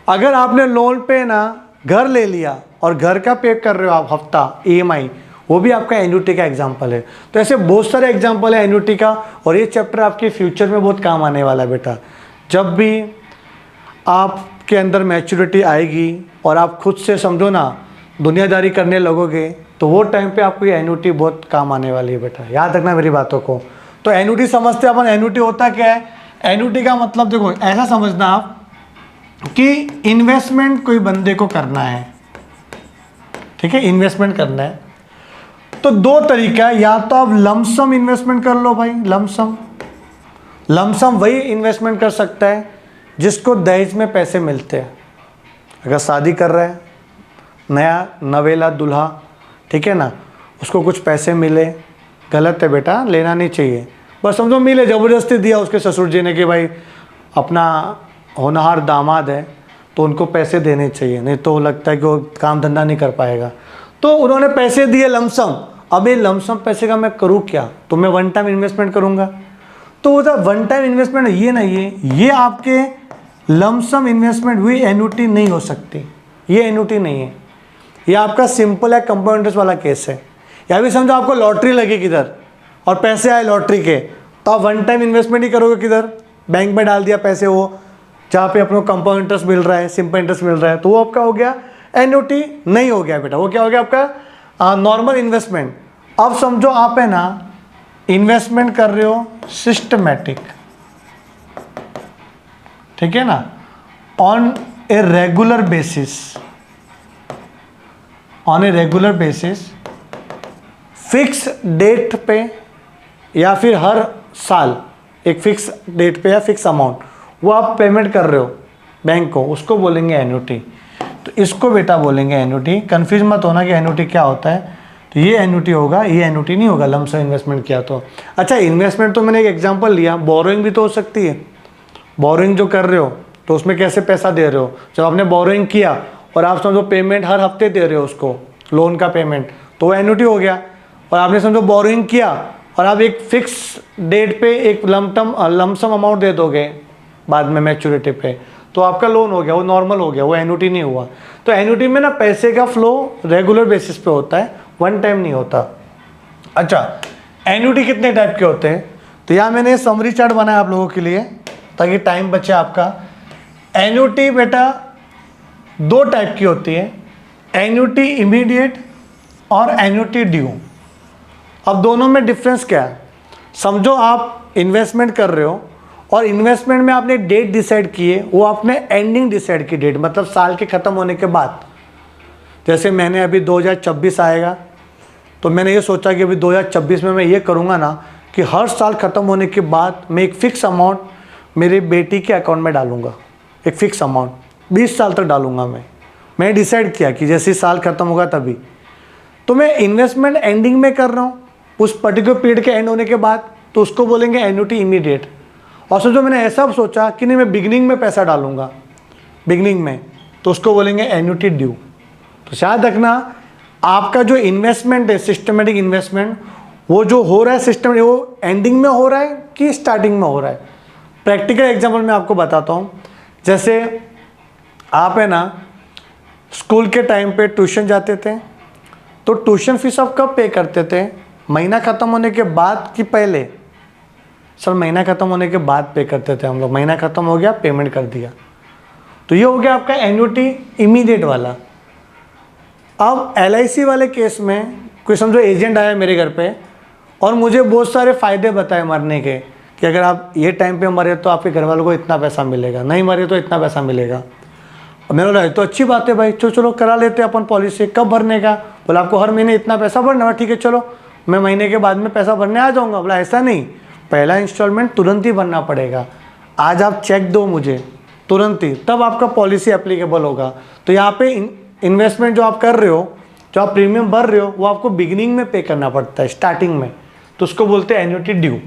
अगर आपने लोन पे ना घर ले लिया और घर का पे कर रहे हो आप हफ्ता ईएमआई, वो भी आपका एन्युटी का एग्जाम्पल है। तो ऐसे बहुत सारे एग्जाम्पल है एन्युटी का, और ये चैप्टर आपके फ्यूचर में बहुत काम आने वाला है बेटा। जब भी आपके अंदर मैच्योरिटी आएगी और आप खुद से समझो ना दुनियादारी करने लगोगे, तो वो टाइम पे आपको ये एन्युटी बहुत काम आने वाली है बेटा, याद रखना मेरी बातों को। तो एन्युटी समझते हैं अपन, एन्युटी होता क्या है? एन्युटी का मतलब देखो ऐसा समझना आप कि इन्वेस्टमेंट कोई बंदे को करना है, ठीक है, इन्वेस्टमेंट करना है। तो दो तरीका है, या तो आप लमसम इन्वेस्टमेंट कर लो भाई, लमसम वही इन्वेस्टमेंट कर सकता है जिसको दहेज में पैसे मिलते हैं। अगर शादी कर रहा है नया नवेला दूल्हा, ठीक है ना, उसको कुछ पैसे मिले, गलत है बेटा, लेना नहीं चाहिए। बस समझो मिले, ज़बरदस्ती दिया उसके ससुर जी ने कि भाई अपना होनहार दामाद है तो उनको पैसे देने चाहिए, नहीं तो लगता है कि वो काम धंधा नहीं कर पाएगा। तो उन्होंने पैसे दिए लमसम। अब ये लमसम पैसे का मैं करूँ क्या? तो मैं वन टाइम इन्वेस्टमेंट करूँगा। तो वो वन टाइम इन्वेस्टमेंट ये नहीं, ये आपके लमसम इन्वेस्टमेंट हुई एन्युटी नहीं हो सकती, ये एन्युटी नहीं है। ये आपका सिंपल है कंपाउंड इंटरेस्ट वाला केस है। या भी समझो आपको लॉटरी लगी किधर और पैसे आए लॉटरी के, तो आप वन टाइम इन्वेस्टमेंट ही करोगे किधर? बैंक में डाल दिया पैसे, वो जहाँ पे अपने कंपाउंड इंटरेस्ट मिल रहा है, सिंपल इंटरेस्ट मिल रहा है, तो वो आपका हो गया एन्युटी नहीं हो गया बेटा। वो क्या हो गया आपका? Normal investment. अब समझो आप है ना इन्वेस्टमेंट कर रहे हो सिस्टमैटिक, ठीक है ना, on a regular basis, fix date पे या फिर हर साल एक फिक्स डेट पे या फिक्स अमाउंट वो आप पेमेंट कर रहे हो बैंक को, उसको बोलेंगे एन्युटी। तो इसको बेटा बोलेंगे एन्युटी। कंफ्यूज मत होना कि एन्युटी क्या होता है। तो ये एन्युटी होगा, ये एन्युटी नहीं होगा लमसम इन्वेस्टमेंट किया तो। अच्छा, इन्वेस्टमेंट तो मैंने एक एग्जांपल लिया, बोरोइंग भी तो हो सकती है। बोरोइंग जो कर रहे हो तो उसमें कैसे पैसा दे रहे हो? जब आपने बोरोइंग किया और आप समझो पेमेंट हर हफ्ते दे रहे हो उसको, लोन का पेमेंट, तो वो एन्युटी हो गया। और आपने समझो बोरोइंग किया और आप एक फिक्स डेट पे एक लमसम अमाउंट दे दोगे बाद में मैच्योरिटी पे, तो आपका लोन हो गया, वो नॉर्मल हो गया, वो एन्युटी नहीं हुआ। तो एन्युटी में ना पैसे का फ्लो रेगुलर बेसिस पे होता है, वन टाइम नहीं होता। अच्छा, एन्युटी कितने टाइप के होते हैं? तो यहाँ मैंने समरी चार्ट बनाया आप लोगों के लिए ताकि टाइम बचे आपका। एन्युटी बेटा दो टाइप की होती है, एन्युटी इमीडिएट और एन्युटी ड्यू। अब दोनों में डिफरेंस क्या है? समझो आप इन्वेस्टमेंट कर रहे हो और इन्वेस्टमेंट में आपने डेट डिसाइड की है, वो आपने एंडिंग डिसाइड की डेट, मतलब साल के ख़त्म होने के बाद। जैसे मैंने अभी 2026 आएगा तो मैंने ये सोचा कि अभी 2026 में मैं ये करूँगा ना कि हर साल ख़त्म होने के बाद मैं एक फ़िक्स अमाउंट मेरी बेटी के अकाउंट में डालूँगा, एक फ़िक्स अमाउंट 20 साल तक डालूँगा मैं डिसाइड किया कि जैसे साल ख़त्म होगा तभी। तो मैं इन्वेस्टमेंट एंडिंग में कर रहा हूँ उस पर्टिकुलर पीरियड के एंड होने के बाद, तो उसको बोलेंगे एन्युटी इमीडिएट। और सोचो मैंने ऐसा सोचा कि नहीं मैं बिगनिंग में पैसा डालूंगा, बिगनिंग में, तो उसको बोलेंगे एन्युटी ड्यू। तो शायद रखना आपका जो इन्वेस्टमेंट है सिस्टमेटिक इन्वेस्टमेंट, वो जो हो रहा है सिस्टम, वो एंडिंग में हो रहा है कि स्टार्टिंग में हो रहा है। प्रैक्टिकल एग्जाम्पल मैं आपको बताता हूँ। जैसे आप है ना स्कूल के टाइम पे ट्यूशन जाते थे, तो ट्यूशन फीस आप कब पे करते थे? महीना ख़त्म होने के बाद कि पहले? सर महीना ख़त्म होने के बाद पे करते थे हम लोग। महीना ख़त्म हो गया, पेमेंट कर दिया। तो ये हो गया आपका एन्युटी इमीडिएट वाला। अब LIC वाले केस में कोई समझो एजेंट आया मेरे घर पे और मुझे बहुत सारे फ़ायदे बताए मरने के, कि अगर आप ये टाइम पे मरे तो आपके घर वालों को इतना पैसा मिलेगा, नहीं मरे तो इतना पैसा मिलेगा। और मैंने बोला तो अच्छी बात है भाई, चलो करा लेते हैं अपन पॉलिसी। कब भरने का? बोला आपको हर महीने इतना पैसा भरना। ठीक है चलो, मैं महीने के बाद में पैसा भरने आ जाऊँगा। बोला ऐसा नहीं, पहला इंस्टॉलमेंट तुरंत ही भरना पड़ेगा। आज आप चेक दो मुझे तुरंत ही, तब आपका पॉलिसी एप्लीकेबल होगा। तो यहाँ पे इन्वेस्टमेंट जो आप कर रहे हो, जो आप प्रीमियम भर रहे हो, वो आपको बिगिनिंग में पे करना पड़ता है, स्टार्टिंग में। तो उसको बोलते हैं एन्युटी ड्यू।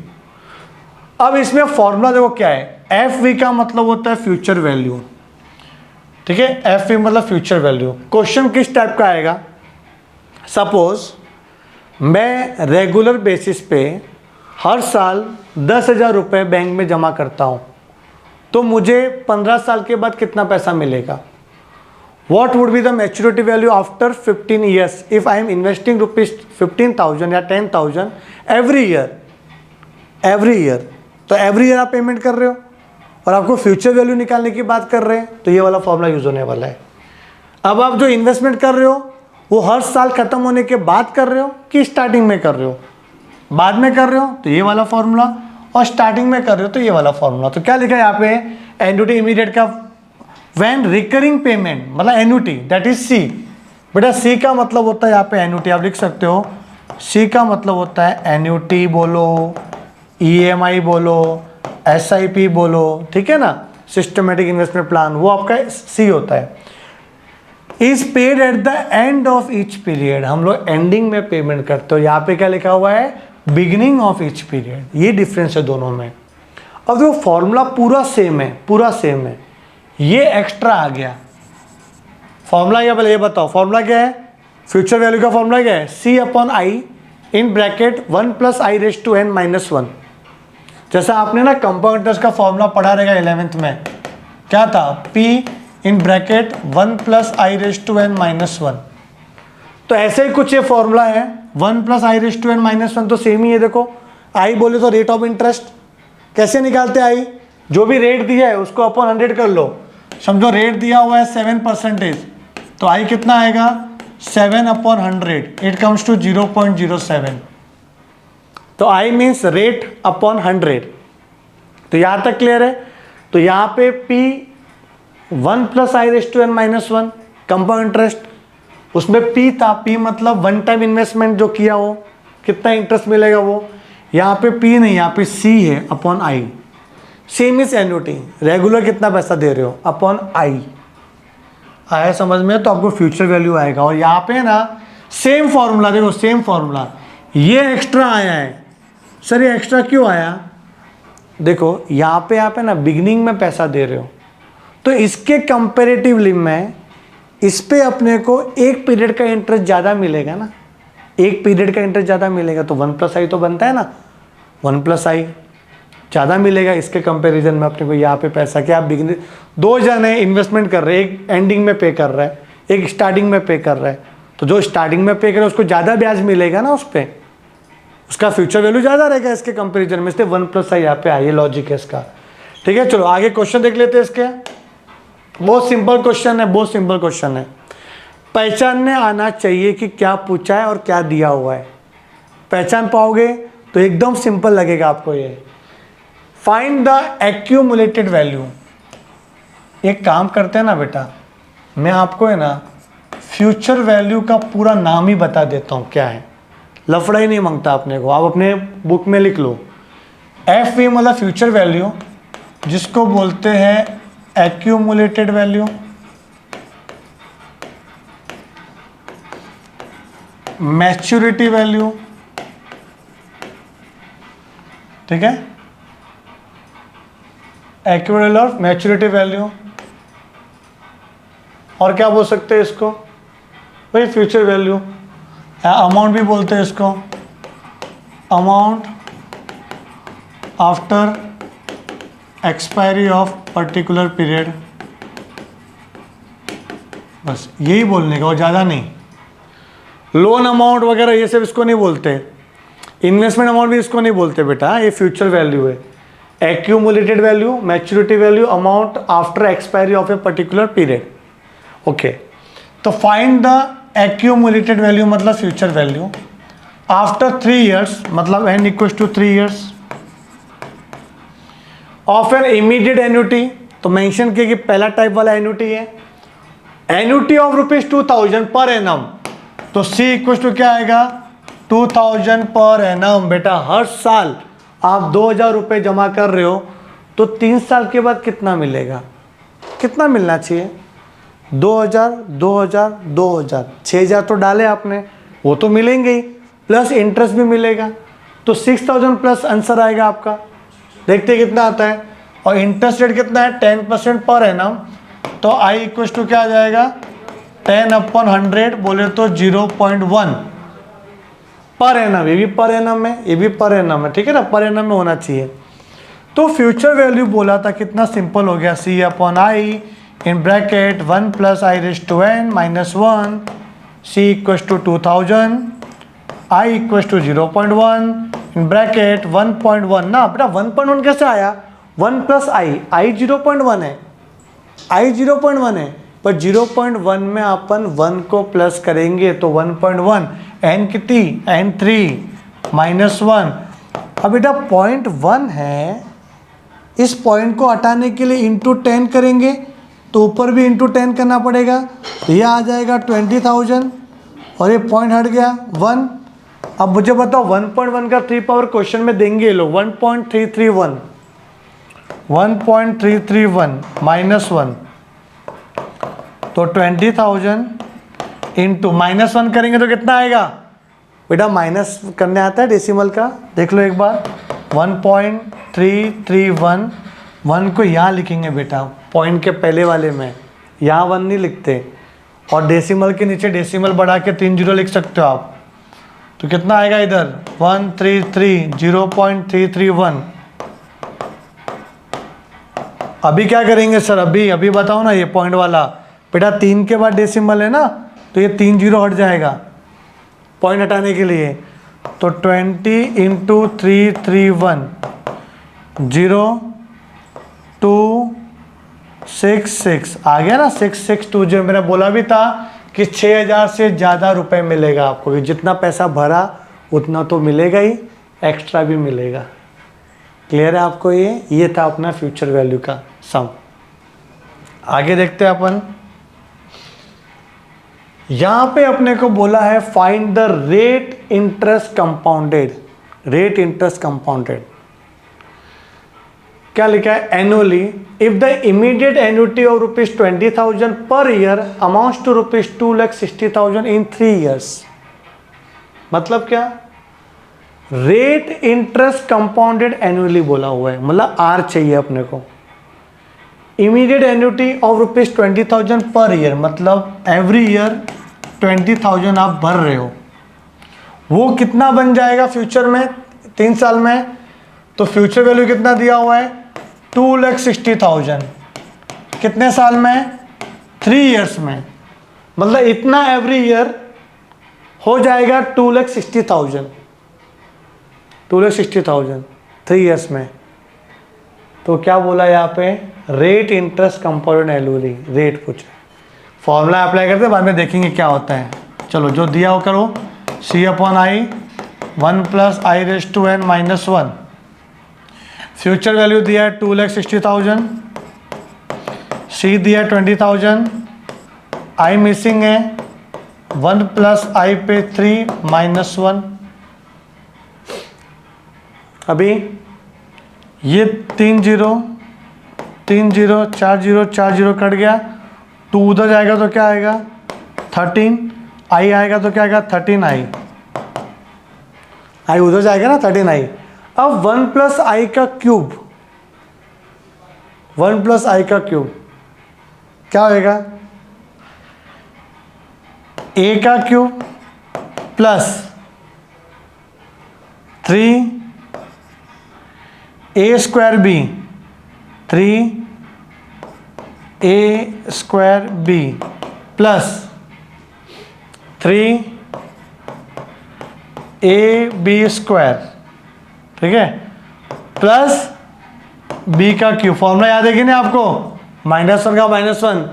अब इसमें फॉर्मूला देखो क्या है। FV का मतलब होता है फ्यूचर वैल्यू, ठीक है। FV मतलब फ्यूचर वैल्यू। क्वेश्चन किस टाइप का आएगा? सपोज मैं रेगुलर बेसिस पे हर साल 10,000 रुपये बैंक में जमा करता हूँ, तो मुझे 15 साल के बाद कितना पैसा मिलेगा? What would be the maturity value after 15 years if I am investing rupees 15,000 या 10,000 every year? तो एवरी ईयर आप पेमेंट कर रहे हो और आपको फ्यूचर वैल्यू निकालने की बात कर रहे हैं, तो ये वाला फॉर्मूला यूज होने वाला है। अब आप जो इन्वेस्टमेंट कर रहे हो वो हर साल खत्म होने के बाद कर रहे हो कि स्टार्टिंग में कर रहे हो? बाद में कर रहे हो तो ये वाला फॉर्मूला, और स्टार्टिंग में कर रहे हो तो ये वाला फॉर्मूला। तो क्या लिखा है यहाँ पे, एन्युटी इमीडिएट का व्हेन रिकरिंग पेमेंट मतलब एन्युटी दैट इज सी। बेटा सी का मतलब होता है यहाँ पे एन्युटी, आप लिख सकते हो सी का मतलब होता है एन्युटी बोलो, ईएमआई बोलो, एसआईपी बोलो, ठीक है ना, सिस्टमेटिक इन्वेस्टमेंट प्लान, वो आपका सी होता है। Is paid eight the end of each period, हम लोग एंडिंग में पेमेंट करते हो। यहाँ पे क्या लिखा हुआ है, बिगिनिंग ऑफ ईच पीरियड, ये डिफरेंस है दोनों में। अब देखो फॉर्मूला पूरा सेम है, ये एक्स्ट्रा आ गया फॉर्मूला। क्या पहले ये बताओ फॉर्मूला क्या है, फ्यूचर वैल्यू का फॉर्मूला क्या है, सी upon I in bracket 1 + i⁻n-1। जैसा आपने ना कंपाउंड इंटरेस्ट का फॉर्मूला पढ़ा रहेगा 11th में, क्या था, p इन ब्रैकेट 1 + i⁻n-1। तो ऐसे ही कुछ ये फॉर्मूला है 1 + i⁻n-1, तो सेम ही है। देखो आई बोले तो रेट ऑफ इंटरेस्ट, कैसे निकालते हैं आई, जो भी रेट दिया है उसको अपॉन 100 कर लो। समझो रेट दिया हुआ है 7%, तो आई कितना आएगा 7/100, इट कम्स टू 0.07। तो आई मीन्स रेट अपॉन 100। तो यहाँ तक क्लियर है। तो यहाँ पे P 1 + i⁻n-1 कंपाउंड इंटरेस्ट, उसमें P था, P मतलब वन टाइम इन्वेस्टमेंट जो किया हो कितना इंटरेस्ट मिलेगा वो, यहाँ पे P नहीं, यहाँ पे C है upon I. Same is annuity, regular कितना पैसा दे रहे हो अपॉन आई। आया समझ में, तो आपको फ्यूचर वैल्यू आएगा। और यहाँ पे ना सेम फॉर्मूला, देखो सेम फॉर्मूला, ये एक्स्ट्रा आया है। सर ये एक्स्ट्रा क्यों आया, देखो यहाँ पे आप है ना बिगिनिंग में पैसा दे रहे हो, तो इसके कंपेरेटिवली में इस पे अपने को एक पीरियड का इंटरेस्ट ज़्यादा मिलेगा ना, एक पीरियड का इंटरेस्ट ज़्यादा मिलेगा, तो 1 + i तो बनता है ना, 1 + i ज़्यादा मिलेगा इसके कंपैरिजन में अपने को। यहाँ पे पैसा क्या, आप बिगिनिंग, दो जने इन्वेस्टमेंट कर रहे हैं, एक एंडिंग में पे कर रहा है, एक स्टार्टिंग में पे कर रहा है, तो जो स्टार्टिंग में पे करे उसको ज़्यादा ब्याज मिलेगा ना, उस पर उसका फ्यूचर वैल्यू ज़्यादा रहेगा इसके कंपेरिजन में, इसलिए 1 + i यहाँ पे आइए, लॉजिक है इसका। ठीक है, चलो आगे क्वेश्चन देख लेते हैं इसके। बहुत सिंपल क्वेश्चन है, बहुत सिंपल क्वेश्चन है। पहचानने आना चाहिए कि क्या पूछा है और क्या दिया हुआ है। पहचान पाओगे तो एकदम सिंपल लगेगा आपको ये। Find the accumulated value. एक काम करते हैं ना बेटा, मैं आपको है ना फ्यूचर वैल्यू का पूरा नाम ही बता देता हूँ क्या है, लफड़ा ही नहीं मांगता अपने को, आप अपने बुक में लिख लो। FV मतलब फ्यूचर वैल्यू, जिसको बोलते हैं एक्यूमुलेटेड वैल्यू, मैच्योरिटी वैल्यू, ठीक है, एक्यूमुलेटेड और मैच्योरिटी वैल्यू, और क्या बोल सकते हैं इसको भाई, फ्यूचर वैल्यू, अमाउंट भी बोलते हैं इसको, amount after expiry of particular period. बस यही बोलने का और ज़्यादा नहीं। लोन अमाउंट वगैरह ये सब इसको नहीं बोलते, इन्वेस्टमेंट अमाउंट भी इसको नहीं बोलते बेटा, ये फ्यूचर वैल्यू है। Accumulated value, maturity value, amount after expiry of a particular period. Okay, तो फाइंड द एक्यूमुलेटेड वैल्यू मतलब फ्यूचर वैल्यू आफ्टर 3 years, मतलब n = 3 years of an immediate annuity. तो मेंशन किया कि पहला टाइप वाला एन्युटी है, एन्युटी ऑफ ₹2000 पर एनम, तो C = क्या आएगा 2000 पर एनम। बेटा हर साल आप 2000 रुपये जमा कर रहे हो, तो 3 साल के बाद कितना मिलेगा, कितना मिलना चाहिए, 2000 2000 2000, 6000 तो डाले आपने, वो तो मिलेंगे ही, प्लस इंटरेस्ट भी मिलेगा, तो 6000 प्लस आंसर आएगा आपका। देखते कितना आता है, और इंटरेस्ट रेट कितना है 10% पर एनम, तो I = क्या आ जाएगा 10/100, बोले तो 0.1 पर एनम। ये भी पर एनम है, ये भी पर एनम है, ठीक है ना, पर एनम में होना चाहिए। तो फ्यूचर वैल्यू बोला था, कितना सिंपल हो गया, C/I in bracket 1 plus I raise to N minus 1, C equals to 2000, I equals to 0.1, in bracket 1.1 ना बेटा 1.1 कैसे आया, 1 प्लस आई 0.1 है, आई 0.1 है, पर 0.1 में अपन 1 को प्लस करेंगे तो 1.1, एन कितनी, एन 3 माइनस 1। अब बेटा 0.1 है, इस पॉइंट को हटाने के लिए इंटू 10 करेंगे तो ऊपर भी इंटू 10 करना पड़ेगा, तो यह आ जाएगा 20,000 और ये पॉइंट हट गया 1। अब मुझे बताओ 1.1 का 3 पावर क्वेश्चन में देंगे ये लोग 1.331 माइनस 1, तो 20,000 इंटू माइनस 1 करेंगे तो कितना आएगा बेटा, माइनस करने आता है डेसिमल का, देख लो एक बार 1.331, 1 को यहाँ लिखेंगे बेटा पॉइंट के पहले वाले में, यहाँ 1 नहीं लिखते, और डेसिमल के नीचे डेसिमल बढ़ा के 3 जीरो लिख सकते हो आप, तो कितना आएगा इधर 0.331। अभी क्या करेंगे सर, अभी बताओ ना, ये पॉइंट वाला बेटा 3 के बाद डेसिमल है ना, तो ये 3 जीरो हट जाएगा पॉइंट हटाने के लिए, तो 20 इंटू 331 0266 आ गया ना, 662 जो मैंने बोला भी था कि 6,000 से ज़्यादा रुपए मिलेगा आपको, जितना पैसा भरा उतना तो मिलेगा ही, एक्स्ट्रा भी मिलेगा। क्लियर है आपको, ये था अपना फ्यूचर वैल्यू का सम। आगे देखते हैं अपन, यहां पे अपने को बोला है find the rate interest compounded, rate interest compounded क्या लिखा है, annually if the immediate annuity of ₹20,000 per year amounts to ₹2,60,000 in 3 years। मतलब क्या, रेट इंटरेस्ट कंपाउंडेड एनुअली बोला हुआ है, मतलब आर चाहिए अपने को। Immediate annuity of ₹20,000 per year, मतलब एवरी ईयर 20,000 आप भर रहे हो, वो कितना बन जाएगा फ्यूचर में 3 साल में, तो फ्यूचर वैल्यू कितना दिया हुआ है 2,60,000, कितने साल में 3 years में, मतलब इतना एवरी ईयर हो जाएगा 2,60,000 3 years में। तो क्या बोला यहाँ पे, rate interest compounded annually, rate पूछा, फॉर्मूला अप्लाई करते हैं बाद में देखेंगे क्या होता है। चलो जो दिया हो करो, C/I 1 plus I raise to N minus 1, future value दिया है 2,60,000, C दिया 20,000, आई मिसिंग है 1 प्लस आई पे 3 माइनस 1। अभी ये 3 जीरो 4 जीरो कट गया, 2 उधर जाएगा तो क्या आएगा 13, आई आएगा तो क्या आएगा 13 आई उधर जाएगा ना 13 आई। अब 1 प्लस आई का क्यूब, 1 प्लस आई का क्यूब क्या होएगा, ए का cube plus 3 A square B, 3 A square B plus 3 A B square, ठीक है, प्लस बी का क्यूब। फॉर्मूला याद है कि नहीं आपको, -1 का -1,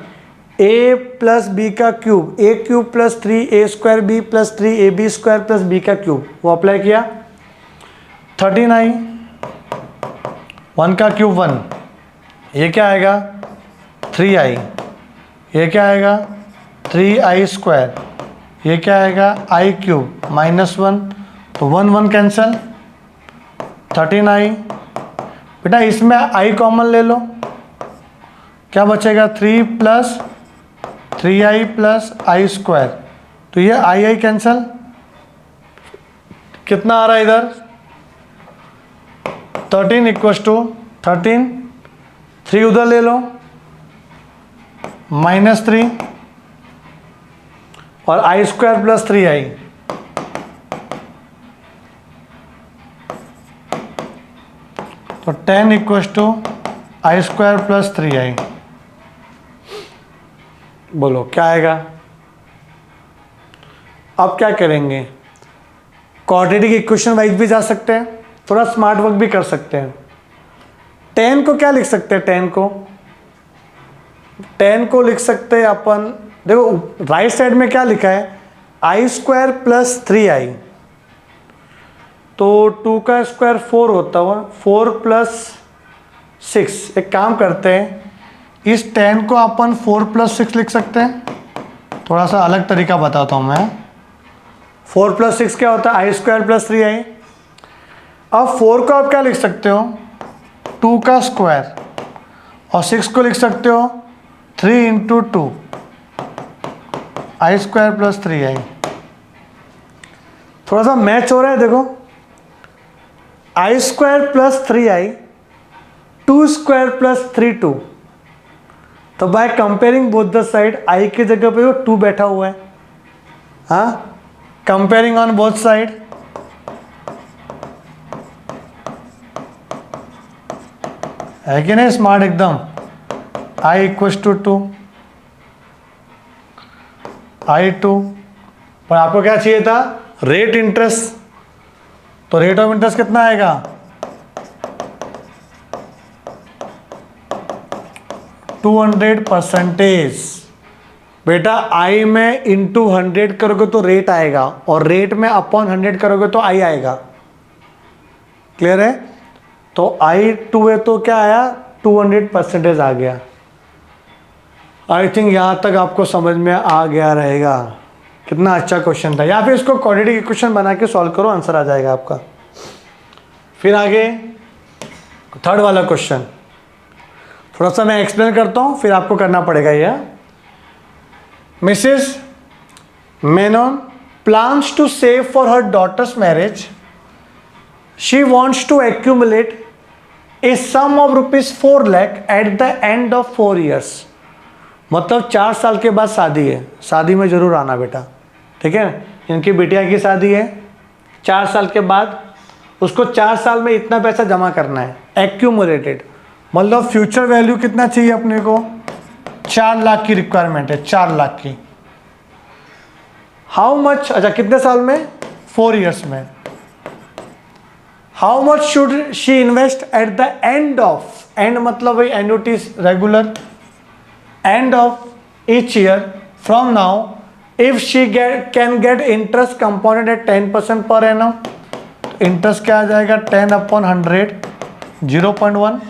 ए प्लस बी का cube, A cube plus 3 A square B plus 3 A B square plus B का क्यूब, वो अप्लाई किया 13 आई, 1 का क्यूब 1, ये क्या आएगा 3 आई, ये क्या आएगा 3 आई स्क्वायर, ये क्या आएगा आई क्यूब -1, तो 1 1 कैंसिल, 13 आई। बेटा इसमें आई कॉमन ले लो, क्या बचेगा 3 प्लस 3i प्लस आई स्क्वायर, तो ये आई कैंसिल, कितना आ रहा है इधर 13 इक्वल्स टू 13, 3 उधर ले लो -3 और आई स्क्वायर प्लस 3i, तो 10 equals to I square plus 3i। बोलो क्या आएगा? अब क्या करेंगे, क्वाड्रेटिक इक्वेशन वाइज भी जा सकते हैं, थोड़ा स्मार्ट वर्क भी कर सकते हैं। 10 को क्या लिख सकते हैं? 10 को लिख सकते हैं अपन, देखो राइट साइड में क्या लिखा है, i² + 3i, तो 2 का स्क्वायर 4 होता हुआ 4 + 6। एक काम करते हैं, इस 10 को अपन 4 + 6 लिख सकते हैं। थोड़ा सा अलग तरीका बताता हूँ मैं। 4 + 6 क्या होता है? i² + 3i। अब 4 को आप क्या लिख सकते हो? 2 का स्क्वायर, और 6 को लिख सकते हो 3 × 2, i² + 3i। थोड़ा सा मैच हो रहा है, देखो i² + 3i, 2² + 3 2। तो by comparing both the side, i की जगह पे वो 2 बैठा हुआ है, हाँ, कंपेयरिंग ऑन बोथ साइड, है कि नहीं स्मार्ट एकदम। i = 2, i2, पर आपको क्या चाहिए था? रेट इंटरेस्ट, तो रेट ऑफ इंटरेस्ट कितना आएगा? 200%। बेटा i में इंटू 100 करोगे तो रेट आएगा, और रेट में अपॉन 100 करोगे तो i आएगा। क्लियर है? तो i2 है तो क्या आया? 200% आ गया। आई थिंक यहाँ तक आपको समझ में आ गया रहेगा। कितना अच्छा क्वेश्चन था। या फिर इसको क्वाड्रेटिक इक्वेशन बना के सॉल्व करो, आंसर आ जाएगा आपका। फिर आगे थर्ड वाला क्वेश्चन, थोड़ा सा मैं एक्सप्लेन करता हूँ, फिर आपको करना पड़ेगा यह। Mrs Menon plans to save for her daughter's marriage. She wants to accumulate a sum of ₹4 लाख at the end of 4 years। मतलब 4 साल के बाद शादी है, शादी में जरूर आना बेटा, ठीक है। इनकी बिटिया की शादी है, 4 साल के बाद उसको 4 साल में इतना पैसा जमा करना है, एक्यूमुलेटेड। मतलब फ्यूचर वैल्यू कितना चाहिए अपने को? 4 लाख की रिक्वायरमेंट है, 4 लाख की। हाउ मच, अच्छा कितने साल में? 4 years में। How much should she invest eight the end of, and मतलब वही annuity regular, end of each year from now if she can get interest compounded at 10% per annum। Interest क्या आ जाएगा? 10/100, 0.1।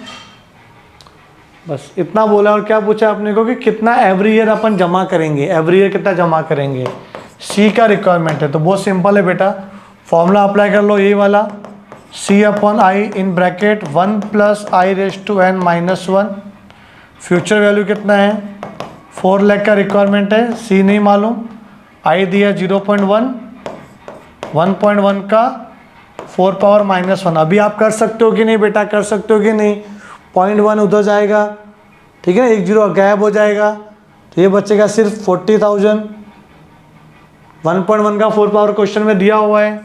बस इतना बोला। और क्या पूछा आपने को कि कितना एवरी ईयर अपन जमा करेंगे, एवरी ईयर कितना जमा करेंगे, सी का रिक्वायरमेंट है। तो बहुत सिंपल है बेटा, फॉर्मूला अप्लाई कर लो, यही वाला C/I in bracket 1 + i⁻n - 1। Future value कितना है? 4 लाख का रिक्वायरमेंट है, सी नहीं मालूम, आई दिया 0.1, 1.1 का 4⁻⁻1। अभी आप कर सकते हो कि नहीं बेटा? कर सकते हो कि नहीं? 0.1 उधर जाएगा, ठीक है, 1 0 गायब हो जाएगा, तो ये बचेगा सिर्फ 40,000। 1.1 का 4 पावर क्वेश्चन में दिया हुआ है,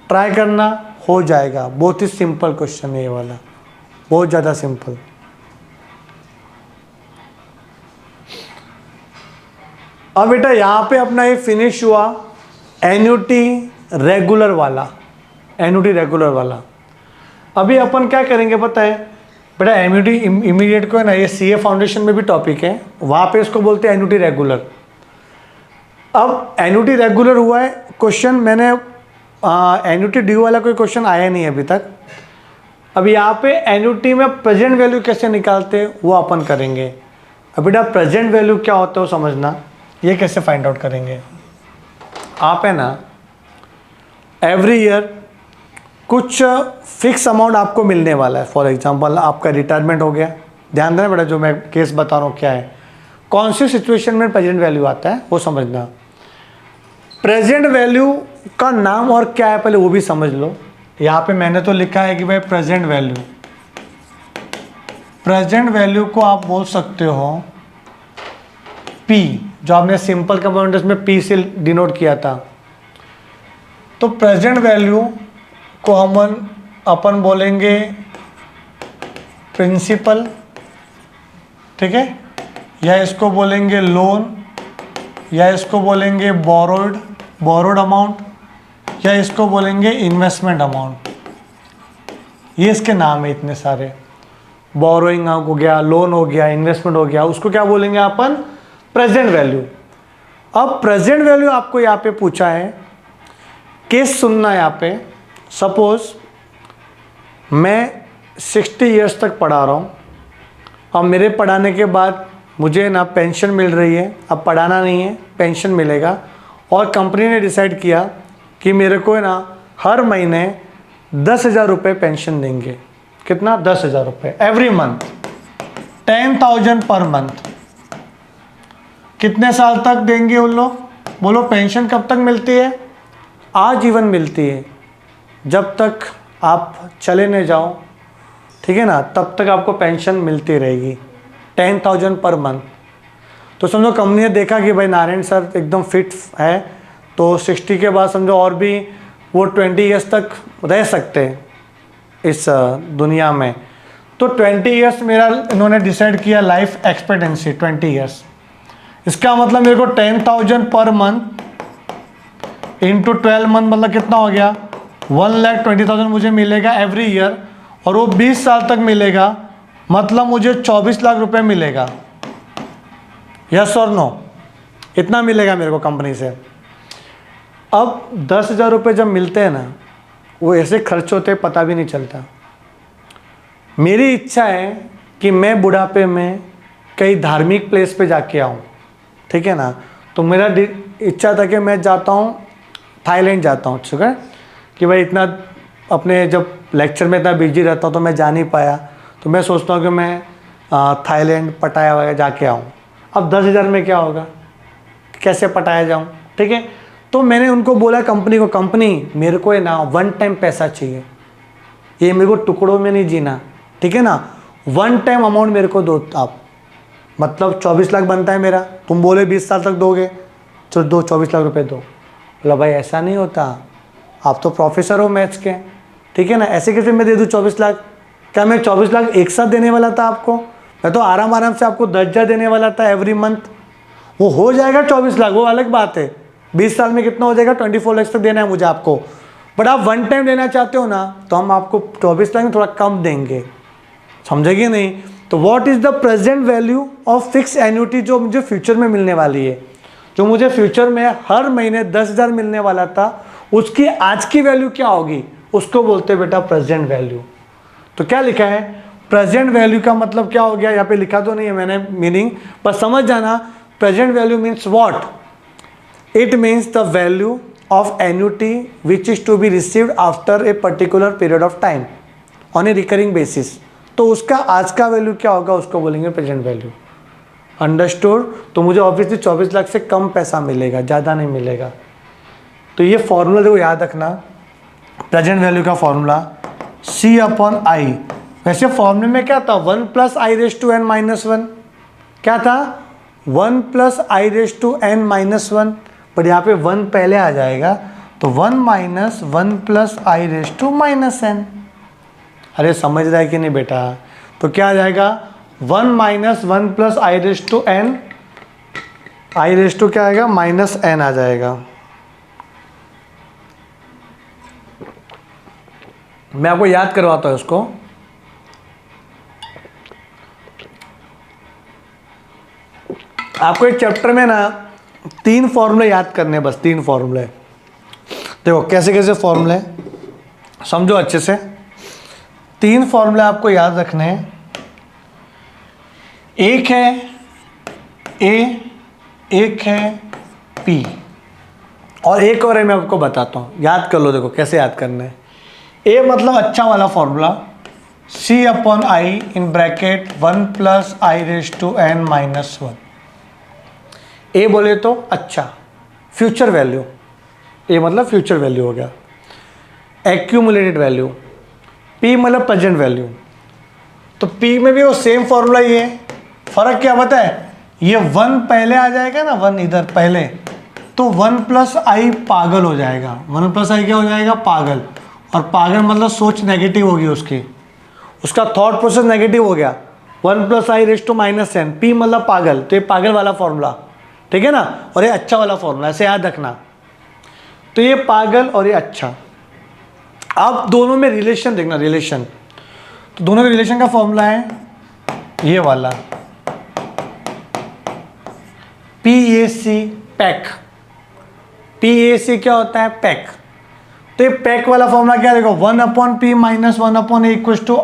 ट्राई करना, हो जाएगा। बहुत ही सिंपल क्वेश्चन है ये वाला, बहुत ज़्यादा सिंपल। अब बेटा यहाँ पे अपना ये फिनिश हुआ एन्युटी रेगुलर वाला, एन्युटी रेगुलर वाला। अभी अपन क्या करेंगे पता है बेटा? एन्युटी इमीडिएट को है ना, ये सीए फाउंडेशन में भी टॉपिक है, वहाँ पे इसको बोलते हैं एन्युटी रेगुलर। अब एन्युटी रेगुलर हुआ है क्वेश्चन, मैंने एन्युटी ड्यू वाला कोई क्वेश्चन आया नहीं अभी तक। अब यहाँ पे एन्युटी में प्रेजेंट वैल्यू कैसे निकालते हैं वो अपन करेंगे। अब बेटा प्रेजेंट वैल्यू क्या होता है वो समझना, ये कैसे फाइंड आउट करेंगे। आप है ना एवरी ईयर कुछ फिक्स अमाउंट आपको मिलने वाला है। फॉर एग्जांपल आपका रिटायरमेंट हो गया, ध्यान देना बेटा जो मैं केस बता रहा हूँ क्या है, कौन सी सिचुएशन में प्रेजेंट वैल्यू आता है वो समझना। प्रेजेंट वैल्यू का नाम और क्या है पहले वो भी समझ लो। यहाँ पे मैंने तो लिखा है कि भाई प्रेजेंट वैल्यू, प्रेजेंट वैल्यू को आप बोल सकते हो P, जो आपने सिंपल कंपाउंड में P से डिनोट किया था। तो प्रेजेंट वैल्यू को अपन बोलेंगे प्रिंसिपल, ठीक है, या इसको बोलेंगे लोन, या इसको बोलेंगे बोरोड अमाउंट, या इसको बोलेंगे इन्वेस्टमेंट अमाउंट। ये इसके नाम है इतने सारे। बोरोइंग हो गया, लोन हो गया, इन्वेस्टमेंट हो गया, उसको क्या बोलेंगे अपन? Present value. अब प्रेजेंट वैल्यू आपको यहाँ पे पूछा है, केस सुनना यहाँ पे। सपोज मैं 60 ईयर्स तक पढ़ा रहा हूँ, अब मेरे पढ़ाने के बाद मुझे ना पेंशन मिल रही है, अब पढ़ाना नहीं है, पेंशन मिलेगा, और कंपनी ने डिसाइड किया कि मेरे को ना हर महीने 10,000 रुपये पेंशन देंगे। कितना? 10,000 रुपये एवरी मंथ, 10,000 पर मंथ। कितने साल तक देंगे उन लोग? बोलो पेंशन कब तक मिलती है? आजीवन मिलती है, जब तक आप चले न जाओ, ठीक है ना, तब तक आपको पेंशन मिलती रहेगी, 10,000 पर मंथ। तो समझो कंपनी ने देखा कि भाई नारायण सर एकदम फिट है, तो 60 के बाद समझो और भी वो 20 ईयर्स तक रह सकते हैं इस दुनिया में। तो 20 ईयर्स मेरा इन्होंने डिसाइड किया लाइफ एक्सपेक्टेंसी 20 ईयर्स। इसका मतलब मेरे को 10,000 पर मंथ इंटू 12 मंथ मतलब कितना हो गया? 1,20,000 मुझे मिलेगा एवरी ईयर, और वो 20 साल तक मिलेगा, मतलब मुझे 24 लाख रुपए मिलेगा। यस और नो? इतना मिलेगा मेरे को कंपनी से। अब 10,000 रुपये जब मिलते हैं ना, वो ऐसे खर्च होते पता भी नहीं चलता। मेरी इच्छा है कि मैं बुढ़ापे में कई धार्मिक प्लेस पे जाके आऊँ, ठीक है ना। तो मेरा इच्छा था कि मैं जाता हूँ थाईलैंड जाता हूँ, ठीक है, कि भाई इतना अपने जब लेक्चर में इतना बिजी रहता हूँ तो मैं जा नहीं पाया, तो मैं सोचता हूँ कि मैं थाईलैंड पटाया वगैरह जाके आऊँ। अब 10,000 में क्या होगा? कैसे पटाया जाऊँ? ठीक है। तो मैंने उनको बोला कंपनी को, कंपनी मेरे को है ना वन टाइम पैसा चाहिए, ये मेरे को टुकड़ों में नहीं जीना, ठीक है ना, वन टाइम अमाउंट मेरे को दो आप। मतलब 24 लाख बनता है मेरा, तुम बोले 20 साल तक दोगे, चलो दो 24 लाख रुपए दो। बोला भाई ऐसा नहीं होता, आप तो प्रोफेसर हो मैथ्स के, ठीक है ना, ऐसे कैसे मैं दे दूँ 24 लाख? क्या मैं 24 लाख एक साथ देने वाला था आपको? मैं तो आराम से आपको 10,000 देने वाला था एवरी मंथ। वो हो जाएगा 24 लाख, वो अलग बात है। 20 साल में कितना हो जाएगा? 24 लाख तक देना है मुझे आपको। बट आप वन टाइम देना चाहते हो ना, तो हम आपको 24 लाख में थोड़ा कम देंगे, समझेगी नहीं? तो what is the present value of fix annuity जो मुझे फ्यूचर में मिलने वाली है, जो मुझे फ्यूचर में हर महीने 10,000 मिलने वाला था, उसकी आज की वैल्यू क्या होगी? उसको बोलते हैं बेटा प्रेजेंट वैल्यू। तो क्या लिखा है? प्रेजेंट वैल्यू का मतलब क्या हो गया? यहाँ पे लिखा तो नहीं है मैंने मीनिंग, पर समझ जाना। Present value means what? It means the value of annuity which is to be received after a particular period of time on a recurring basis। तो उसका आज का वैल्यू क्या होगा? उसको बोलेंगे प्रेजेंट वैल्यू। अंडरस्टूड? तो मुझे ऑब्वियसली 24 लाख से कम पैसा मिलेगा, ज़्यादा नहीं मिलेगा। तो ये फॉर्मूला देखो याद रखना, प्रेजेंट वैल्यू का फॉर्मूला C/I। वैसे फॉर्मूले में क्या था? 1 + i⁻n-1 क्या था? 1 + i⁻n-1, पर यहाँ पे 1 पहले आ जाएगा, तो 1 - 1 + i⁻n। अरे समझ रहा है कि नहीं बेटा? तो क्या आ जाएगा? 1 - 1 + i⁻n, क्या आएगा? -n आ जाएगा। मैं आपको याद करवाता हूँ इसको। आपको एक चैप्टर में ना 3 फॉर्मूले याद करने, बस 3 फॉर्मूले। देखो कैसे कैसे फॉर्मूले, समझो अच्छे से। 3 फॉर्मूले आपको याद रखने हैं। एक है ए, एक है पी, और एक और है मैं आपको बताता हूँ, याद कर लो। देखो कैसे याद करना है। ए मतलब अच्छा वाला formula, C/I in bracket 1 + i⁻n-1। ए बोले तो अच्छा, फ्यूचर वैल्यू, ए मतलब फ्यूचर वैल्यू हो गया। एक्यूमुलेटेड वैल्यू, पी मतलब प्रेजेंट वैल्यू। तो पी में भी वो सेम फॉर्मूला ही है, फर्क क्या पता है? ये 1 पहले आ जाएगा ना, 1 इधर पहले, तो 1 + i पागल हो जाएगा। 1 + i क्या हो जाएगा? पागल। और पागल मतलब सोच नेगेटिव होगी उसकी, उसका थॉट प्रोसेस नेगेटिव हो गया, 1 plus I raise to minus N, P मतलब पागल, तो ये पागल वाला फॉर्मूला, ठीक है ना, और ये अच्छा वाला फॉर्मूला, ऐसे याद रखना। तो ये पागल और ये अच्छा। आप दोनों में रिलेशन देखना, रिलेशन, तो दोनों के रिलेशन का फॉर्मूला है ये वाला, PAC, पैक। PAC क्या होता है? पैक। तो ये पैक वाला फॉर्मूला क्या देखो, 1/p minus 1/a equal to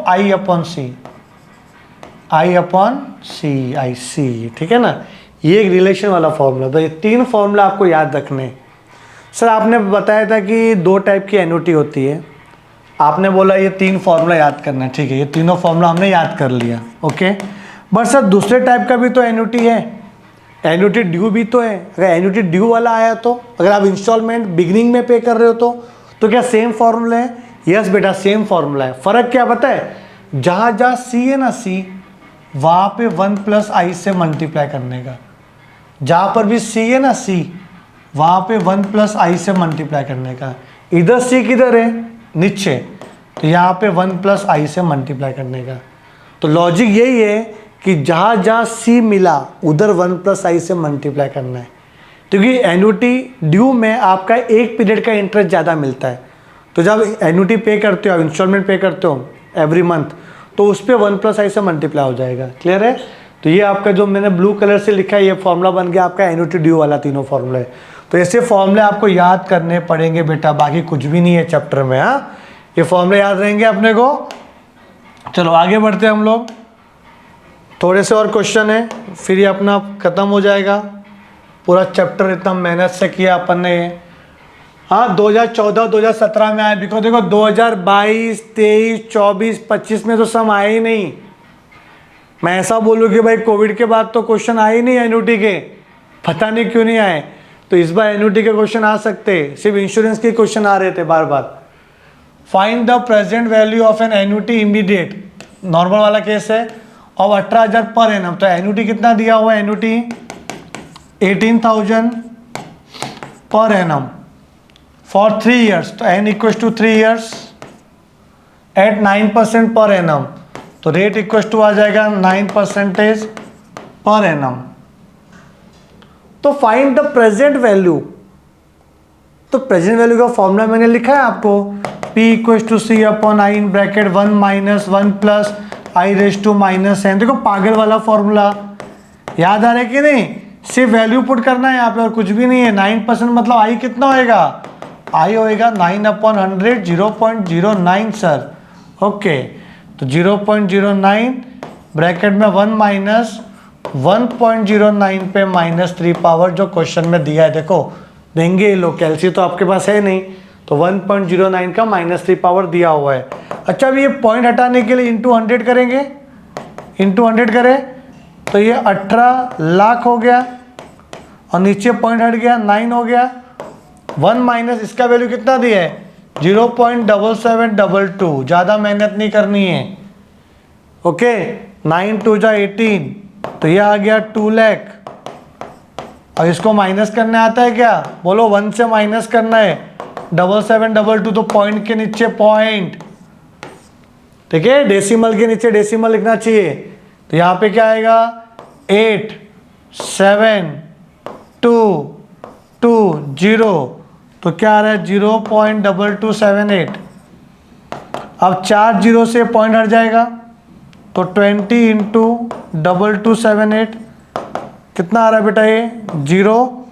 I/c, I/c, ठीक है ना, ये एक रिलेशन वाला फॉर्मूला। तो ये 3 फॉर्मूला आपको याद रखने। सर आपने बताया था कि 2 टाइप की एन्युटी होती है, आपने बोला ये 3 फॉर्मूला याद करना है, ठीक है, ये तीनों फॉर्मूला हमने याद कर लिया, ओके। बट सर दूसरे टाइप का भी तो एन्युटी है, एन्युटी ड्यू भी तो है। अगर एन्युटी ड्यू वाला आया तो, अगर आप इंस्टॉलमेंट बिगिनिंग में पे कर रहे हो तो क्या सेम फॉर्मूला है? यस बेटा, सेम फॉर्मूला है। फ़र्क क्या पता है? जहाँ जहाँ सी है ना, सी, वहाँ पे 1 प्लस आई से मल्टीप्लाई करने का। जहाँ पर भी सी है ना, सी, वहाँ पे 1 प्लस आई से मल्टीप्लाई करने का। इधर सी किधर है? नीचे, तो यहाँ पे 1 प्लस आई से मल्टीप्लाई करने का। तो लॉजिक यही है कि जहाँ जहाँ सी मिला उधर 1 प्लस आई से मल्टीप्लाई करना है, क्योंकि एन्युटी ड्यू में आपका एक पीरियड का इंटरेस्ट ज़्यादा मिलता है। तो जब एन्युटी पे करते हो, इंस्टॉलमेंट पे करते हो एवरी मंथ, तो उस पर 1 प्लस आई से मल्टीप्लाई हो जाएगा। क्लियर है? तो ये आपका जो मैंने ब्लू कलर से लिखा है, ये फॉर्मूला बन गया आपका एन्युटी ड्यू वाला, तीनों फॉर्मूला है। तो ऐसे फॉर्मूले आपको याद करने पड़ेंगे बेटा, बाकी कुछ भी नहीं है चैप्टर में। हाँ, ये फॉर्मूले याद रहेंगे अपने को। चलो आगे बढ़ते हैं हम लोग, थोड़े से और क्वेश्चन है, फिर ये अपना ख़त्म हो जाएगा। पूरा चैप्टर इतना मेहनत से किया अपन ने। हाँ, 2014 2017 में आया, बिकॉज देखो 2022 23 24 25 में तो सम आए ही नहीं। मैं ऐसा बोलूँ कि भाई कोविड के बाद तो क्वेश्चन आए ही नहीं एन्युटी के, पता नहीं क्यों नहीं आए। तो इस बार एन्युटी के क्वेश्चन आ सकते, सिर्फ इंश्योरेंस के क्वेश्चन आ रहे थे बार बार। Find the present value of an annuity immediate, normal वाला केस है, और 18,000 पर एनम। तो एन्युटी कितना दिया हुआ है? Annuity 18,000 per annum for 3 years. तो n equal to 3 years at 9% per annum, तो रेट इक्वल टू आ जाएगा 9% पर एनम। तो फाइंड द प्रेजेंट वैल्यू, तो प्रेजेंट वैल्यू का फॉर्मूला मैंने लिखा है आपको, P equal to C upon I in bracket 1 minus 1 plus I raise to minus N. देखो पागल वाला फॉर्मूला याद आ रहा है कि नहीं? सिर्फ वैल्यू पुट करना है यहाँ पे और कुछ भी नहीं है। 9% मतलब आई कितना होएगा? आई होएगा 9/100, 0.09 सर, ओके। तो 0.09 ब्रैकेट में 1 माइनस 1.09 पे -3 पावर, जो क्वेश्चन में दिया है। देखो देंगे ये लोग, कैलसी तो आपके पास है नहीं, तो 1.09 का -3 पावर दिया हुआ है। अच्छा, अभी ये पॉइंट हटाने के लिए इंटू 100 करेंगे, इंटू 100 करें तो ये 18 लाख हो गया, और नीचे पॉइंट हट गया 9 हो गया। 1 माइनस इसका वैल्यू कितना दिया है? 0.7722, ज़्यादा मेहनत नहीं करनी है, ओके। 9 2 जा 18, तो ये आ गया 2 लाख। और इसको माइनस करने आता है क्या? बोलो 1 से माइनस करना है, 7722, तो पॉइंट के नीचे पॉइंट, ठीक है, डेसिमल के नीचे डेसिमल लिखना चाहिए। तो यहाँ पे क्या आएगा? 8 7 2 2 0, तो क्या आ रहा है? 0.2278। अब 4 0 से पॉइंट हट जाएगा, तो 20 इंटू 2278 कितना आ रहा है बेटा? ये 0,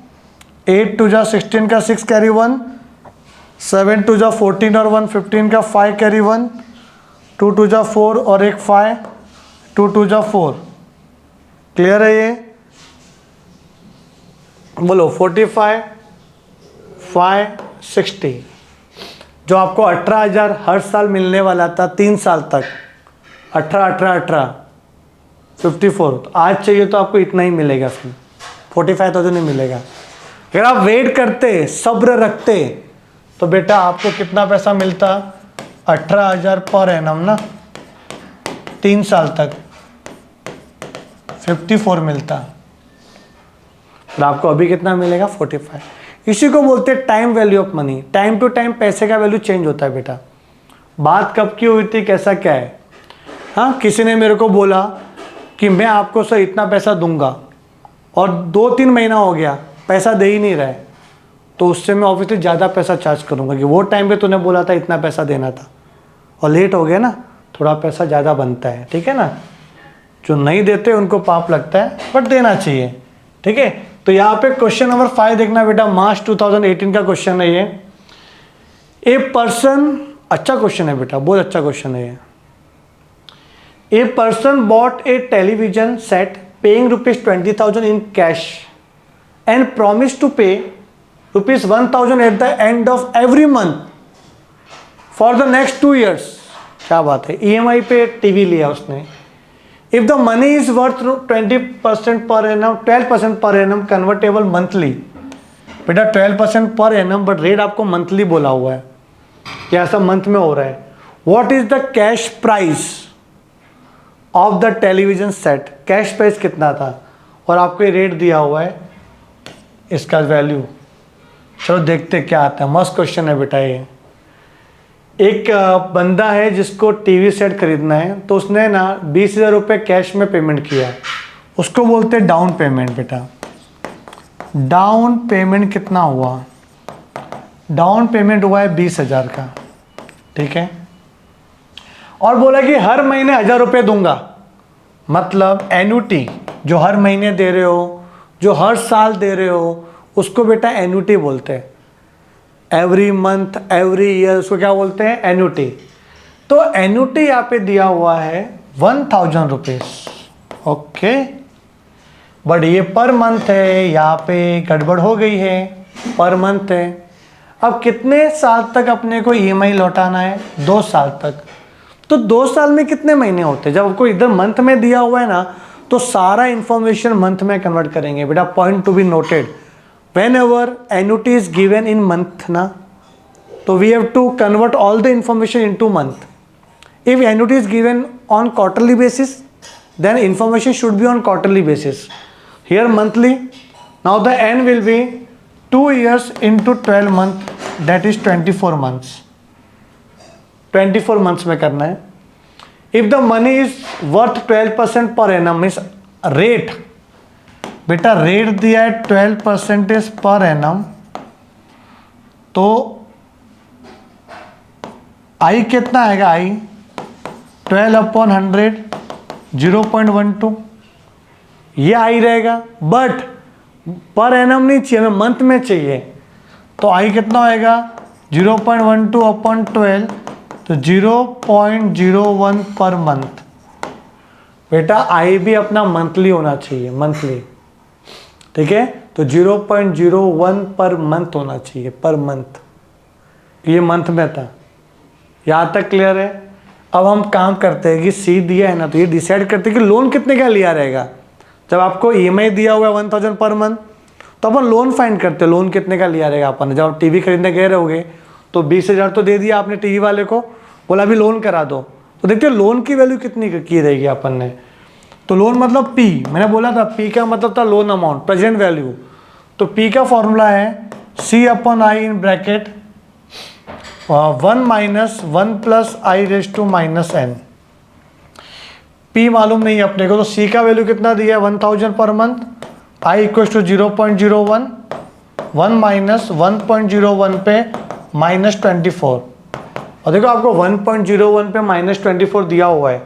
8 2 जा 16 का 6 कैरी 1, 7 2 जा 14 और 1 15 का 5 कैरी 1, 2 2 जा 4 और एक 5, 2 2 जा 4। क्लियर है ये? बोलो 45 5 60, जो आपको 18,000 हर साल मिलने वाला था 3 साल तक, 18 18 18 54, तो आज चाहिए तो आपको इतना ही मिलेगा, फिर 45,000 नहीं मिलेगा। अगर आप वेट करते, सब्र रखते, तो बेटा आपको कितना पैसा मिलता? 18,000 पर एनम ना, 3 साल तक 54 मिलता। और आपको अभी कितना मिलेगा? 45। इसी को बोलते हैं time value of money. Time to time पैसे का वैल्यू चेंज होता है बेटा। बात कब की हुई थी, कैसा क्या है? हाँ, किसी ने मेरे को बोला कि मैं आपको सर इतना पैसा दूंगा और 2-3 महीना हो गया पैसा दे ही नहीं रहा है, तो उससे मैं ऑब्वियसली ज़्यादा पैसा चार्ज करूँगा कि वो टाइम पे तूने बोला था इतना पैसा देना था और लेट हो गया ना, थोड़ा पैसा ज़्यादा बनता है, ठीक है ना। जो नहीं देते उनको पाप लगता है, बट देना चाहिए, ठीक है। तो यहाँ पे क्वेश्चन नंबर 5 देखना बेटा, मार्च 2018 का क्वेश्चन है ये। ए पर्सन, अच्छा क्वेश्चन है बेटा, बहुत अच्छा क्वेश्चन है ये। A person bought a television set paying ₹20,000 in cash and promise to pay ₹1,000 at the end of every month for the next 2 years। क्या बात है, EMI पे टीवी लिया उसने। If the money is worth 20% per annum, 12% per annum convertible monthly. बेटा 12% per annum, but rate आपको monthly बोला हुआ है, या ऐसा मंथ में हो रहा है। What is the cash price of the television set, cash price कितना था, और आपको ये रेट दिया हुआ है इसका वैल्यू। चलो देखते क्या आता है, मस्त क्वेश्चन है बेटा ये। एक बंदा है जिसको टीवी सेट खरीदना है, तो उसने ना 20,000 रुपये कैश में पेमेंट किया, उसको बोलते हैं डाउन पेमेंट। बेटा डाउन पेमेंट कितना हुआ, डाउन पेमेंट हुआ है 20,000 का, ठीक है। और बोला कि हर महीने 1,000 रुपये दूंगा, मतलब एन्युटी जो हर महीने दे रहे हो, जो हर साल दे रहे हो, उसको बेटा एन्युटी बोलते हैं। एवरी मंथ, एवरी ईयर, उसको क्या बोलते हैं, एन्युटी। तो एन्युटी यहाँ पे दिया हुआ है 1,000 रुपीज, ओके। बट ये पर मंथ है, यहाँ पे गड़बड़ हो गई है, पर मंथ है। अब कितने साल तक अपने को EMI लौटाना है, 2 साल तक। तो 2 साल में कितने महीने होते हैं, जब आपको इधर मंथ में दिया हुआ है ना, तो सारा इंफॉर्मेशन मंथ में कन्वर्ट करेंगे बेटा। Point to be noted, whenever annuity is given in month na, so we have to convert all the information into month. If annuity is given on quarterly basis, then information should be on quarterly basis. Here monthly, now the n will be 2 years into 12 month, that is 24 months. 24 months में करना है। If the money is worth 12% per annum, means rate, बेटा rate दिया है 12% per annum, तो आई कितना आएगा, आई 12/100, 0.12, ये आई रहेगा। बट पर एनम नहीं चाहिए हमें, मंथ में चाहिए, तो आई कितना होएगा 0.12/12, तो 0.01 पर मंथ। बेटा आई भी अपना मंथली होना चाहिए, मंथली, ठीक है। तो 0.01 पर मंथ होना चाहिए, पर मंथ, ये मंथ में था। यहाँ तक क्लियर है। अब हम काम करते हैं कि सी दिया है ना, तो ये डिसाइड करते हैं कि लोन कितने का लिया रहेगा। जब आपको EMI दिया हुआ है 1,000 पर मंथ, तो अपन लोन फाइंड करते हैं, लोन कितने का लिया रहेगा अपन। जब आप टीवी खरीदने गए रहोगे तो 20,000 तो दे दिया आपने टीवी वाले को, बोला अभी लोन करा दो, तो देखते हैं लोन की वैल्यू कितनी की रहेगी अपन ने। तो लोन मतलब P, मैंने बोला था P का मतलब था लोन अमाउंट, प्रेजेंट वैल्यू। तो P का फॉर्मूला है C/I in bracket 1 - 1 + I⁻⁻n। P मालूम नहीं है अपने को, तो C का वैल्यू कितना दिया है 1,000 पर मंथ, I = 0.01, 1 - 1.01 पे -24, और देखो आपको 1.01 पे -24 दिया हुआ है,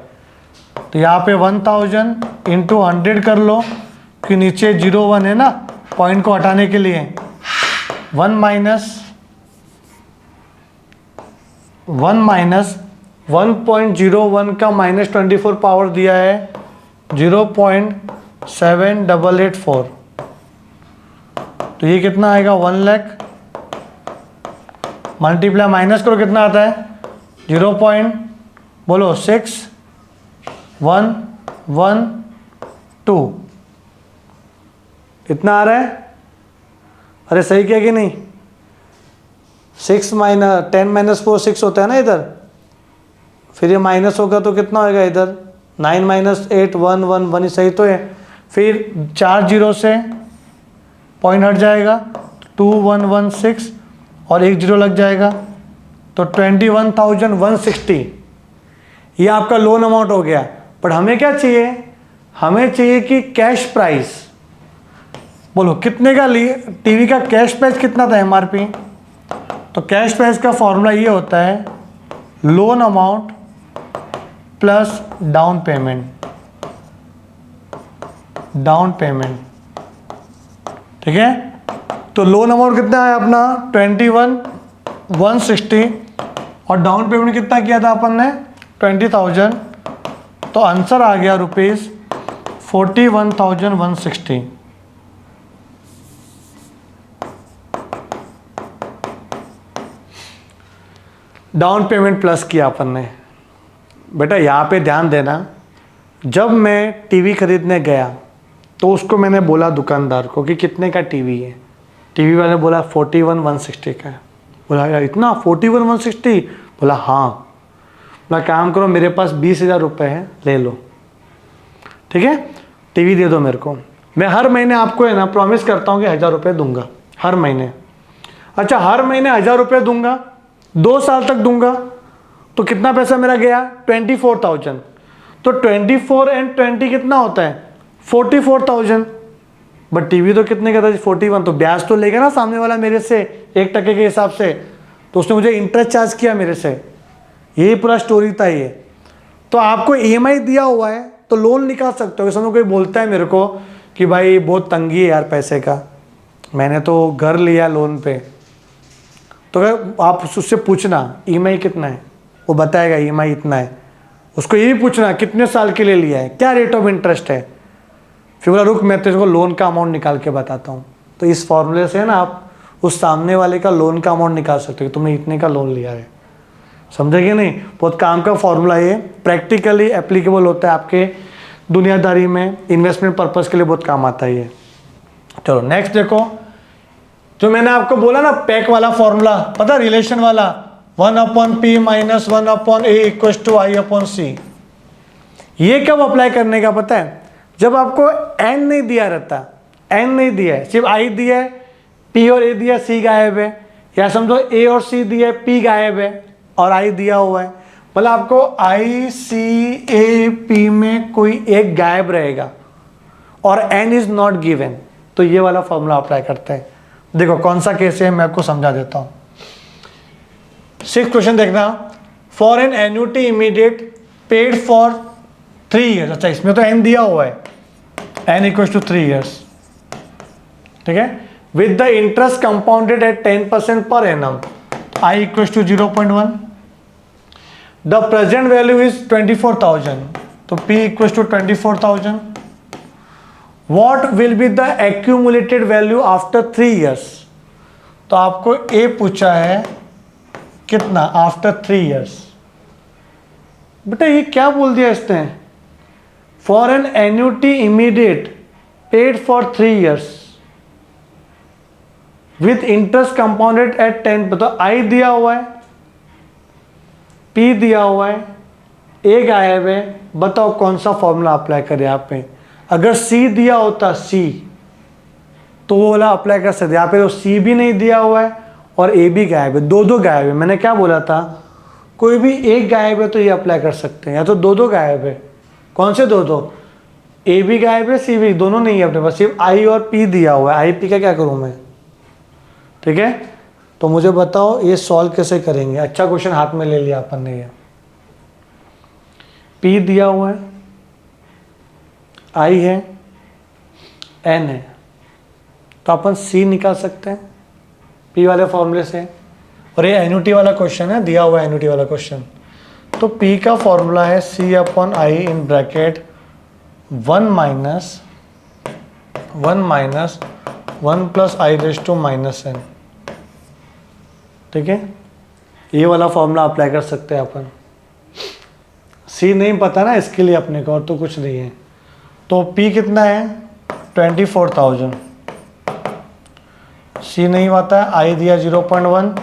तो यहाँ पे 1,000 × 100 कर लो, कि नीचे 0.1 है ना, पॉइंट को हटाने के लिए 1 - 1.01 का -24 पावर दिया है 0.7884, तो ये कितना आएगा 1 लाख, मल्टीप्लाई माइनस करो कितना आता है 0.6112, इतना आ रहा है। अरे सही क्या कि नहीं, 10 - 4 6 होता है ना इधर, फिर ये माइनस होगा तो कितना होगा इधर 9 - 8 1 1 1, सही तो है। फिर 4 0 से पॉइंट हट जाएगा 2116 और 1 0 लग जाएगा, तो 21,160 ये आपका लोन अमाउंट हो गया। बट हमें क्या चाहिए, हमें चाहिए कि कैश प्राइस, बोलो कितने का लिए टीवी का कैश प्राइस कितना था एमआरपी। तो कैश प्राइस का फॉर्मूला ये होता है loan amount plus down payment, down payment, ठीक है। तो लोन अमाउंट कितना है अपना 21,160 और डाउन पेमेंट कितना किया था अपन ने 20,000, तो आंसर आ गया ₹41,160। डाउन पेमेंट प्लस किया अपन ने। बेटा यहाँ पे ध्यान देना, जब मैं टीवी खरीदने गया तो उसको मैंने बोला दुकानदार को कि कितने का टीवी है। टीवी वाले बोला 41,160 का है। बोला यार इतना 41,160? बोला हाँ। बोला काम करो मेरे पास 20,000 रुपये है, ले लो, ठीक है, टीवी दे दो मेरे को। मैं हर महीने आपको है ना प्रॉमिस करता हूँ कि 1,000 रुपये दूंगा हर महीने। अच्छा हर महीने 1,000 रुपये दूंगा, 2 साल तक दूंगा, तो कितना पैसा मेरा गया 24,000। तो 24 एंड 20 कितना होता है 44,000। बट टीवी तो कितने का था 41, तो ब्याज तो लेगा ना सामने वाला मेरे से 1% के हिसाब से, तो उसने मुझे इंटरेस्ट चार्ज किया मेरे से। यही पूरा स्टोरी था ये। तो आपको ईएमआई दिया हुआ है तो लोन निकाल सकते हो। समय कोई बोलता है मेरे को कि भाई बहुत तंगी है यार पैसे का, मैंने तो घर लिया लोन पे, तो आप उससे पूछना ईएमआई कितना है, वो बताएगा ईएमआई इतना है। उसको ये भी पूछना कितने साल के लिए लिया है, क्या रेट ऑफ इंटरेस्ट है। फिर बोला रुक मैं तेरे को लोन का अमाउंट निकाल के बताता हूँ। तो इस फॉर्मूले से ना आप उस सामने वाले का लोन का अमाउंट निकाल सकते हो कि तुमने इतने का लोन लिया है। समझे कि नहीं? बहुत काम का फॉर्मूला है, प्रैक्टिकली एप्लीकेबल होता है आपके दुनियादारी में, इन्वेस्टमेंट पर्पज़ के लिए बहुत काम आता है ये। चलो नेक्स्ट देखो, जो मैंने आपको बोला ना पैक वाला फॉर्मूला, पता रिलेशन वाला 1/p माइनस 1/a = I/c। ये कब अप्लाई करने का पता है? जब आपको n नहीं दिया रहता, n नहीं दिया है, सिर्फ i दिया है, p और a दिया, c गायब है, या समझो a और c दिया है, p गायब है और i दिया हुआ है। मतलब आपको i c a p में कोई एक गायब रहेगा और n इज नॉट गिवन, तो ये वाला फॉर्मूला अप्लाई करते हैं। देखो कौन सा केस है मैं आपको समझा देता हूँ। 6th क्वेश्चन देखना, for an annuity immediate paid for 3 years. अच्छा इसमें तो n दिया हुआ है, n = 3 ईयर्स, ठीक है, with the interest compounded at 10% per annum, I = 0.1। The present value is 24,000, तो P = 24,000। What will be the accumulated value after 3 years? तो आपको A पूछा है कितना आफ्टर 3 ईयर्स। बेटा ये क्या बोल दिया इसने, for an annuity immediate paid for 3 years with interest compounded at 10, तो I दिया हुआ है, P दिया हुआ है, A गायब है। बताओ कौन सा फॉर्मूला अप्लाई करें यहाँ पे। अगर C दिया होता C तो वो वाला अप्लाई कर सकते। यहाँ पे तो C भी नहीं दिया हुआ है और A भी गायब है, दो गायब है। मैंने क्या बोला था, कोई भी एक गायब है तो ये अप्लाई कर सकते हैं, या तो दो गायब है। कौन से दो? A भी गायब है, C भी, दोनों नहीं है अपने पास, सिर्फ I और P दिया हुआ है। I P का क्या करूँ मैं, ठीक है। तो मुझे बताओ ये सॉल्व कैसे करेंगे। अच्छा क्वेश्चन हाथ में ले लिया अपन ने। ये P दिया हुआ है, I है, N है, तो अपन C निकाल सकते हैं P वाले फॉर्मूले से। और ये एन्युटी वाला क्वेश्चन है, दिया हुआ एन्युटी वाला क्वेश्चन। तो P का फॉर्मूला है C/I in bracket 1 minus 1 plus I⁻⁻n, ठीक है। ये वाला फॉर्मूला अप्लाई कर सकते हैं अपन। C नहीं पता ना इसके लिए अपने को, और तो कुछ नहीं है। तो P कितना है 24,000, C नहीं आता है, I दिया 0.1,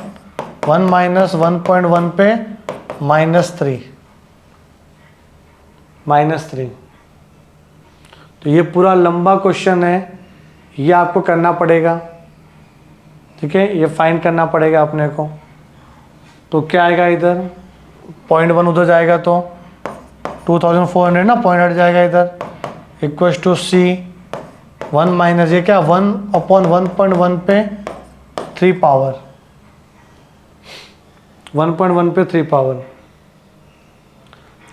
1 माइनस 1.1 पे -3। तो ये पूरा लंबा क्वेश्चन है, ये आपको करना पड़ेगा, ठीक है। ये फाइंड करना पड़ेगा अपने को। तो क्या आएगा इधर 0.1 उधर जाएगा तो 2400 ना, पॉइंट हट जाएगा इधर, इक्वल टू सी 1 माइनस ये क्या 1/1.1 पे 3 पावर 1.1 पे 3 पावर।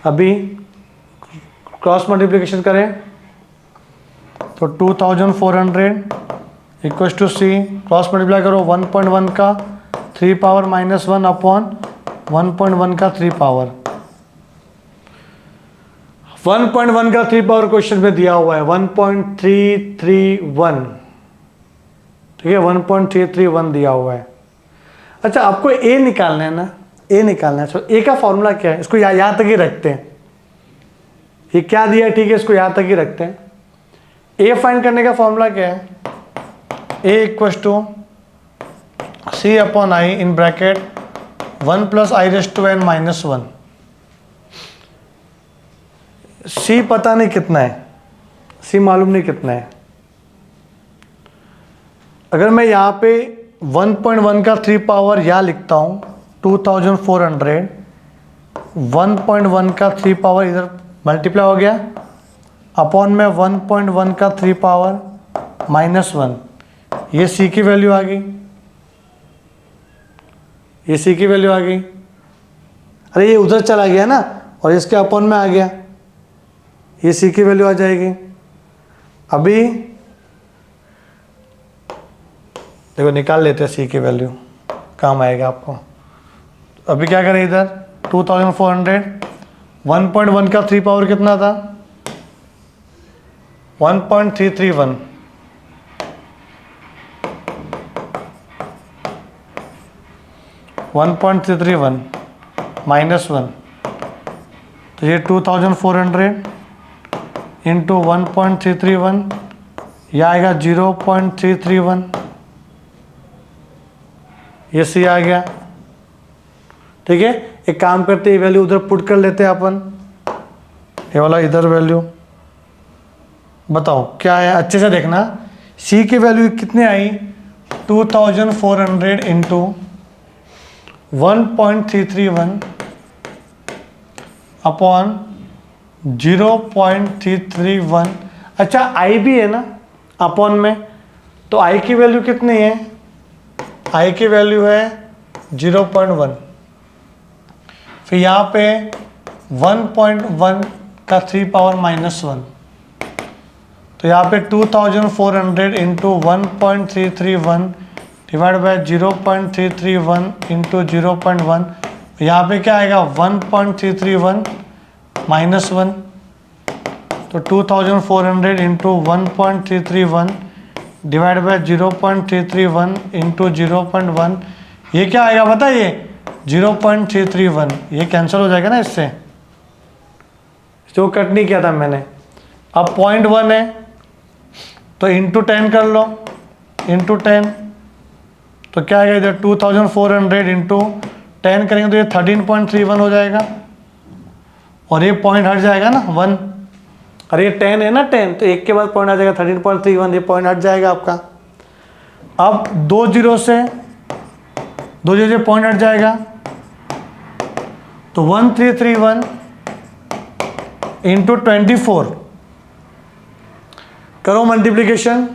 अभी क्रॉस मल्टीप्लिकेशन करें तो 2400 equal to C, cross multiply करो 1.1 का 3 पावर माइनस 1 अपॉन 1.1 का 3 पावर। 1.1 का 3 पावर क्वेश्चन में दिया हुआ है 1.331, ठीक है 1.331 दिया हुआ है। अच्छा आपको ए निकालना है ना, ए निकालना है। तो ए का फॉर्मूला क्या है, इसको यहाँ तक ही रखते हैं। ये क्या दिया है, ठीक है इसको यहाँ तक ही रखते हैं। ए फाइंड करने का फॉर्मूला क्या है, A equal to C upon I in bracket 1 plus I raise to N minus 1। C पता नहीं कितना है, सी मालूम नहीं कितना है। अगर मैं यहाँ पे 1.1 का 3 पावर यहाँ लिखता हूँ 2400, 1.1 का 3 पावर इधर मल्टीप्लाई हो गया अपॉन में 1.1 का 3 पावर माइनस 1, ये सी की वैल्यू आ गई, ये सी की वैल्यू आ गई। अरे ये उधर चला गया ना और इसके अपॉन में आ गया, ये सी की वैल्यू आ जाएगी। अभी देखो निकाल लेते हैं सी की वैल्यू, काम आएगा आपको। अभी क्या करें, इधर 2400, 1.1 का 3 पावर कितना था 1.331, माइनस 1, तो ये 2400 इंटू 1.331, यह आएगा 0.331, ये सी आ गया। ठीक है, एक काम करते हैं वैल्यू उधर पुट कर लेते हैं अपन, ये वाला इधर वैल्यू बताओ क्या है, अच्छे से देखना। सी की वैल्यू कितनी आई 2400 इंटू 1.331 अपॉन 0.331। अच्छा आई भी है ना अपॉन में, तो आई की वैल्यू कितनी है, आई की वैल्यू है 0.1। फिर यहाँ पे 1.1 का 3 पावर माइनस 1, तो यहाँ पे 2400 इंटू 1.331 डिवाइड बाय 0.331 इंटू 0.1, यहाँ पे क्या आएगा 1.331 माइनस 1, तो 2400 इंटू 1.331 डिवाइड बाय 0.331 इंटू 0.1, ये क्या आएगा बताइए 0.331, ये कैंसिल हो जाएगा ना इससे, जो कट नहीं किया था मैंने। अब 0.1 है तो इंटू 10 कर लो, इंटू 10 तो क्या आएगा इधर 2400 इंटू 10 करेंगे तो ये 13.31 हो जाएगा, और ये पॉइंट हट जाएगा ना 1, अरे ये 10 है ना 10, तो एक के बाद पॉइंट आ जाएगा 13.31, ये पॉइंट हट जाएगा आपका। अब 2 जीरो से पॉइंट हट जाएगा, तो 1331 इंटू 24 करो मल्टीप्लीकेशन,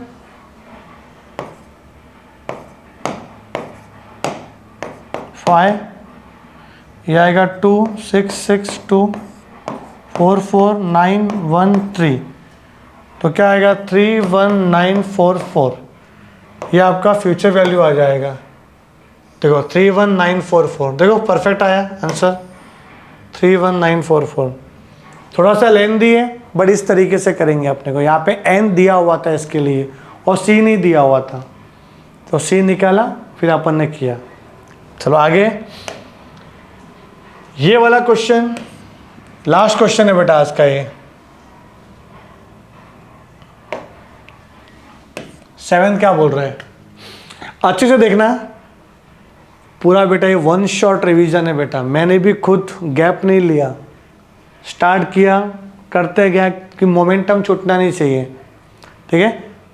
ये आएगा 266244913, तो क्या आएगा 31944, ये आपका फ्यूचर वैल्यू आ जाएगा। देखो 31944, देखो परफेक्ट आया आंसर 31944। थोड़ा सा लेन दिए बट इस तरीके से करेंगे अपने को, यहाँ पे एन दिया हुआ था इसके लिए और सी नहीं दिया हुआ था, तो सी निकाला फिर अपन ने किया। चलो आगे, ये वाला क्वेश्चन लास्ट क्वेश्चन है बेटा आज का, ये 7 क्या बोल रहे हैं, अच्छे से देखना पूरा बेटा, ये 1 शॉट रिवीजन है बेटा, मैंने भी खुद गैप नहीं लिया, स्टार्ट किया करते गया कि मोमेंटम छूटना नहीं चाहिए। ठीक है,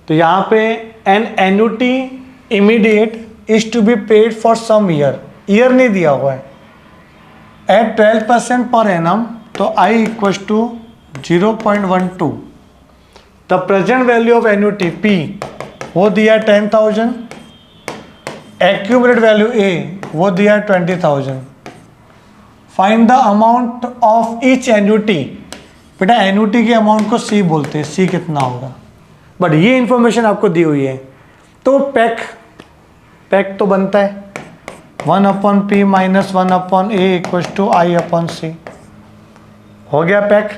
तो यहाँ पे an annuity immediate is to be paid for some year नहीं दिया हुआ है, एट 12% पर एनम, तो i equal to 0.12, the present value of annuity P वो दिया 10,000, एक्यूमुलेट वैल्यू A वो दिया 20,000। Find the amount of each annuity, बेटा एन्युटी के अमाउंट को C बोलते हैं, C कितना होगा, बट ये इंफॉर्मेशन आपको दी हुई है। तो पैक तो बनता है 1/P minus 1/A equal to I/C, हो गया पैक।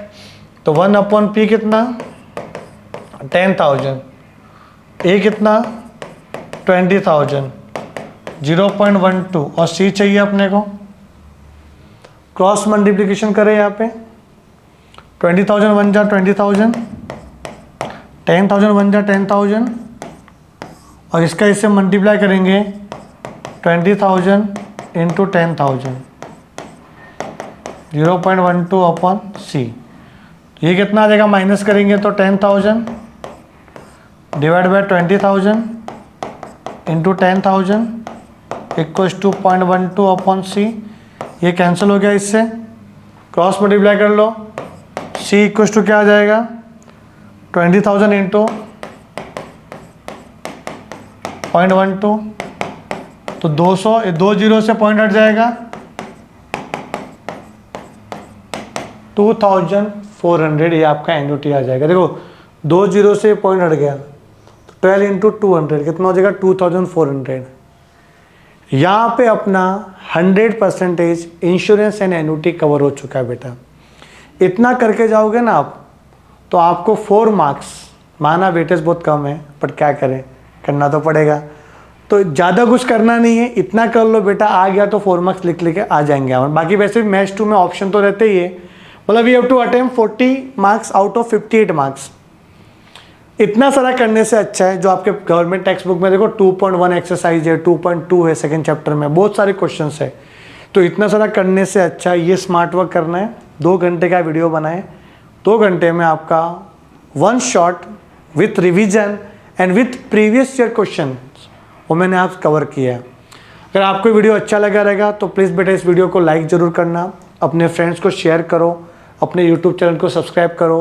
तो 1/P कितना 10,000, A कितना 20,000, 0.12 और C चाहिए अपने को। क्रॉस मल्टीप्लिकेशन करें यहाँ पे, 20,000 1 जा 20,000, 10,000 1 जा 10,000 और इसका इससे मल्टीप्लाई करेंगे 20,000 इंटू 10,000, 0.12/C। ये कितना आ जाएगा, माइनस करेंगे तो 10,000 divide by 20,000 into 10,000 equals to 0.12/C। ये कैंसिल हो गया, इससे क्रॉस मल्टीप्लाई कर लो, C इक्वल्स टू क्या आ जाएगा 20,000 इंटू 0.12, तो 200, 2 जीरो से पॉइंट हट जाएगा 2,400, ये आपका एन्युटी आ जाएगा। देखो 2 जीरो से पॉइंट हट गया तो 12 इंटू 200 कितना हो जाएगा 2,400। यहाँ पे अपना 100% इंश्योरेंस एंड एन्युटी कवर हो चुका है बेटा। इतना करके जाओगे ना आप तो आपको 4 मार्क्स, माना वेटेज बहुत कम है बट क्या करें, करना तो पड़ेगा। तो ज़्यादा कुछ करना नहीं है, इतना कर लो बेटा, आ गया तो 4 मार्क्स लिख लेके आ जाएंगे हमारे। बाकी वैसे भी मैथ्स 2 में ऑप्शन तो रहते ही है, मतलब you have to attempt 40 marks out of 58 marks. इतना सारा करने से अच्छा है जो आपके गवर्नमेंट टेक्स्ट बुक में देखो 2.1 एक्सरसाइज है, 2.2 है सेकेंड चैप्टर में, बहुत सारे क्वेश्चन है। तो इतना सारा करने से अच्छा ये स्मार्ट वर्क करना है। 2 घंटे का वीडियो बनाए, 2 घंटे में आपका 1 shot with revision and with previous year question वो मैंने आप कवर किया है। अगर आपको वीडियो अच्छा लगा रहेगा तो प्लीज़ बेटा इस वीडियो को लाइक ज़रूर करना, अपने फ्रेंड्स को शेयर करो, अपने यूट्यूब चैनल को सब्सक्राइब करो।